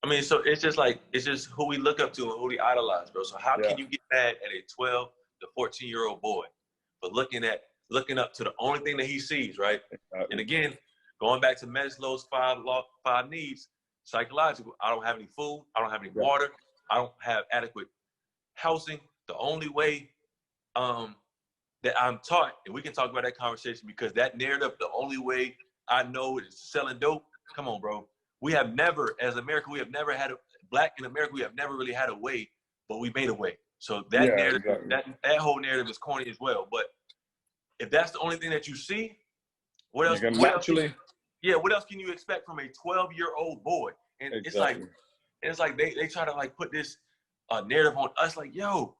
Speaker 1: I mean, so it's just who we look up to and who we idolize, bro. So how can you get mad at a 12 to 14-year-old boy for looking up to the only thing that he sees, right? Exactly. And again, going back to Maslow's five needs, psychological. I don't have any food. I don't have any water. I don't have adequate housing. The only way that I'm taught, and we can talk about that conversation because that narrative, the only way I know is selling dope. Come on, bro. We have never, as America, Black in America, we have never really had a way, but we made a way. So that narrative, that whole narrative is corny as well. But if that's the only thing that you see, what else can you expect from a 12-year-old boy? And it's like they try to like put this narrative on us like, yo,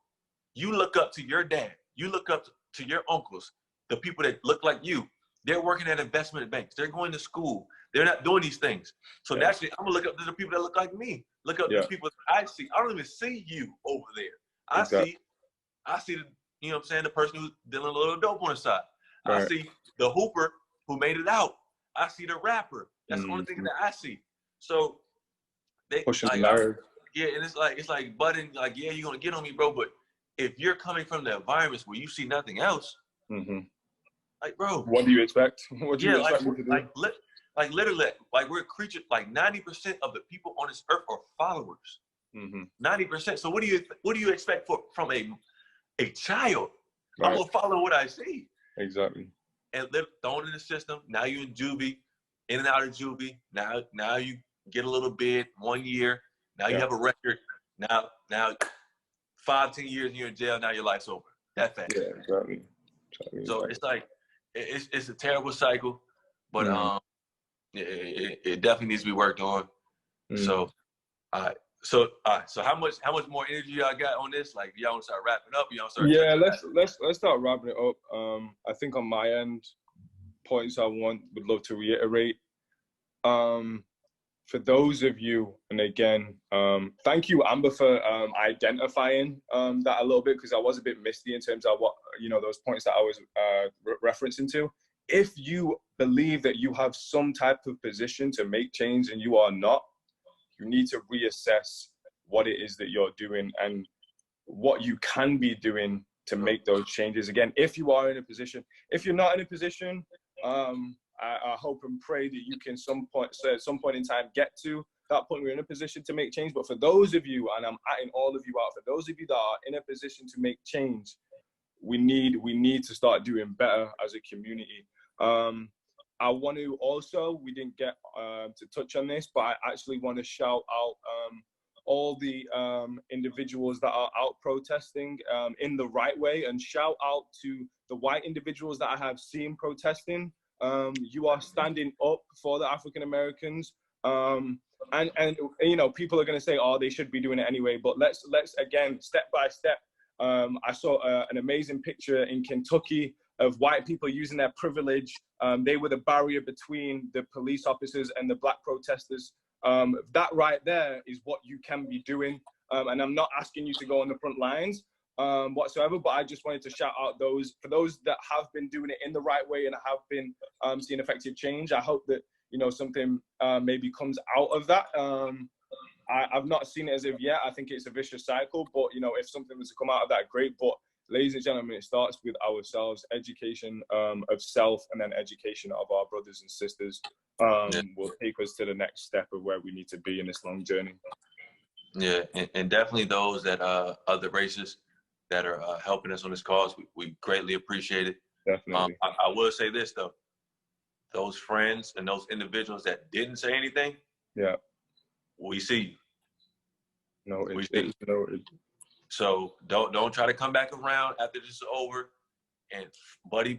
Speaker 1: you look up to your dad. You look up to your uncles, the people that look like you. They're working at investment banks. They're going to school. They're not doing these things. So naturally, I'm going to look up to the people that look like me. Look up to the people that I see. I don't even see you over there. I see the, you know what I'm saying, the person who's dealing a little dope on the side. Right. I see the hooper who made it out. I see the rapper. That's the only thing that I see. So they pushing the narrative. Yeah, and it's like button, like, yeah, you're gonna get on me, bro. But if you're coming from the environments where you see nothing else, like, bro,
Speaker 2: what do you expect? What do you expect me to do?
Speaker 1: Like literally, like we're creatures. Like 90% of the people on this earth are followers. 90%. So what do you expect from a child? Right. I'm gonna follow what I see.
Speaker 2: Exactly.
Speaker 1: And thrown in the system. Now you're in juvie, in and out of juvie. Now you get a little bit 1 year. Now you have a record. Now 5-10 years you're in jail. Now your life's over. That fast. Yeah, exactly. So it's like it's a terrible cycle, but it definitely needs to be worked on. So so how much more energy y'all got on this? Like, y'all want to start wrapping up? Y'all start?
Speaker 2: Yeah, let's start wrapping it up. I think on my end, points I would love to reiterate. For those of you, and again, thank you, Amber, for identifying that a little bit, because I was a bit misty in terms of what, you know, those points that I was referencing to. If you believe that you have some type of position to make change and you are not, you need to reassess what it is that you're doing and what you can be doing to make those changes. Again, if you are in a position, if you're not in a position, I hope and pray that you can at some point in time get to that point where you're in a position to make change. But for those of you, and I'm adding all of you out, for those of you that are in a position to make change, we need to start doing better as a community. I want to also, we didn't get to touch on this, but I actually want to shout out all the individuals that are out protesting in the right way, and shout out to the white individuals that I have seen protesting. You are standing up for the African Americans, and you know, people are going to say, oh, they should be doing it anyway. But let's again, step by step. I saw an amazing picture in Kentucky of white people using their privilege. They were the barrier between the police officers and the black protesters. That right there is what you can be doing. And I'm not asking you to go on the front lines whatsoever, but I just wanted to shout out for those that have been doing it in the right way and have been seeing effective change. I hope that, you know, something maybe comes out of that. I've not seen it as of yet. I think it's a vicious cycle, but, you know, if something was to come out of that, great. But ladies and gentlemen, it starts with ourselves, education of self, and then education of our brothers and sisters will take us to the next step of where we need to be in this long journey.
Speaker 1: Yeah, and definitely those that other races that are helping us on this cause, we greatly appreciate it.
Speaker 2: Definitely.
Speaker 1: I will say this though, those friends and those individuals that didn't say anything,
Speaker 2: yeah,
Speaker 1: we see you.
Speaker 2: No,
Speaker 1: We see you.
Speaker 2: Noted.
Speaker 1: So don't try to come back around after this is over and buddy.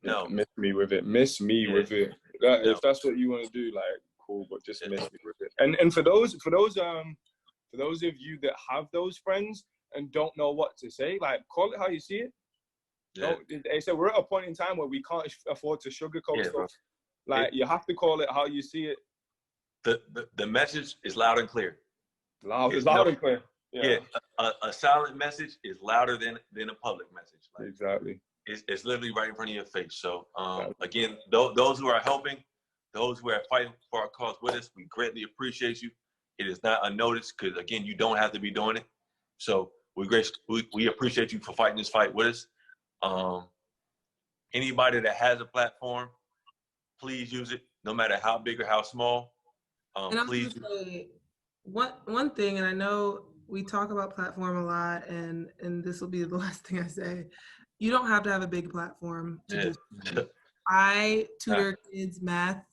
Speaker 1: No.
Speaker 2: Yeah, miss me with it. Miss me with it. If that's what you want to do, like, cool, but just miss me with it. And for those of you that have those friends and don't know what to say, like, call it how you see it. Yeah. They said we're at a point in time where we can't afford to sugarcoat stuff. Bro. Like, you have to call it how you see it.
Speaker 1: The message is loud and clear.
Speaker 2: It's loud and clear.
Speaker 1: Yeah, a silent message is louder than a public message. Like,
Speaker 2: exactly.
Speaker 1: It's literally right in front of your face. So again, those who are helping, those who are fighting for our cause with us, we greatly appreciate you. It is not unnoticed because, again, you don't have to be doing it. So we appreciate you for fighting this fight with us. Anybody that has a platform, please use it, no matter how big or how small.
Speaker 3: And I'm
Speaker 1: please.
Speaker 3: Gonna say one thing, and I know we talk about platform a lot, and this will be the last thing I say. You don't have to have a big platform to do something. I tutor kids math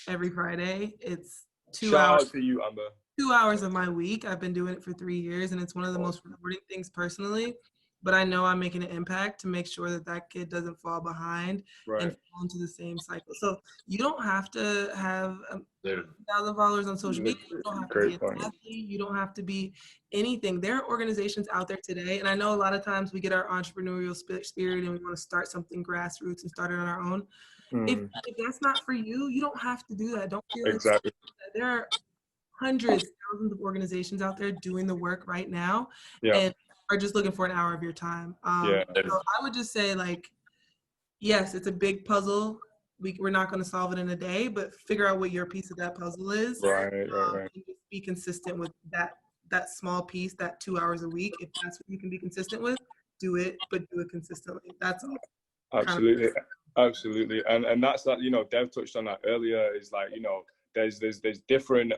Speaker 3: every Friday. It's 2 hours.
Speaker 2: Shout out to you, Amber.
Speaker 3: 2 hours of my week. I've been doing it for 3 years, and it's one of the most rewarding things personally. But I know I'm making an impact to make sure that kid doesn't fall behind and fall into the same cycle. So you don't have to have 1,000 followers on social media. You don't have to be an athlete. You don't have to be anything. There are organizations out there today, and I know a lot of times we get our entrepreneurial spirit and we want to start something grassroots and start it on our own. If that's not for you, you don't have to do that. Don't feel exactly. There are hundreds, thousands of organizations out there doing the work right now, and are just looking for an hour of your time. So I would just say, like, yes, it's a big puzzle. We're not going to solve it in a day, but figure out what your piece of that puzzle is.
Speaker 2: Right.
Speaker 3: And just be consistent with that small piece, that 2 hours a week. If that's what you can be consistent with, do it, but do it consistently. That's all.
Speaker 2: Absolutely. And that's that, Dev touched on that earlier, is like, there's different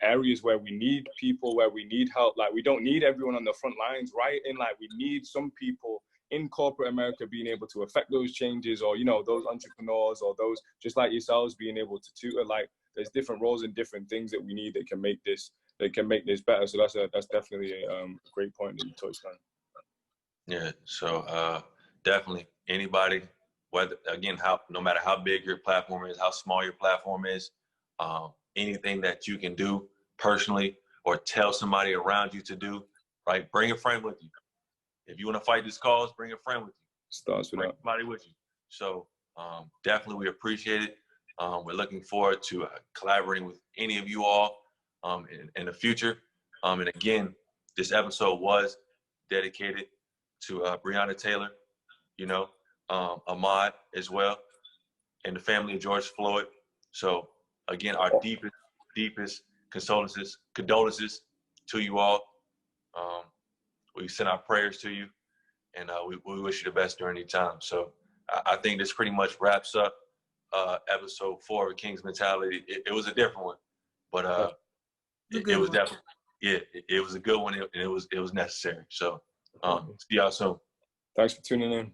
Speaker 2: areas where we need people, where we need help. Like, we don't need everyone on the front lines, right? And like, we need some people in corporate America being able to affect those changes, or, those entrepreneurs, or those just like yourselves being able to tutor. Like, there's different roles and different things that we need that can make this better. So that's definitely a great point that you touched on.
Speaker 1: Yeah. So definitely anybody, whether, again, no matter how big your platform is, how small your platform is, anything that you can do personally or tell somebody around you to do, right? Bring a friend with you. If you want to fight this cause, bring a friend with you.
Speaker 2: Starts with
Speaker 1: bring somebody with you. So definitely we appreciate it. We're looking forward to collaborating with any of you all in the future. And again, this episode was dedicated to Breonna Taylor, Ahmaud as well, and the family of George Floyd. So again, our deepest condolences to you all. We send our prayers to you, and we wish you the best during your time. So I think this pretty much wraps up episode 4 of King's Mentality. It was a different one, but it was definitely, it was a good one, and it was necessary. So see y'all soon.
Speaker 2: Thanks for tuning in.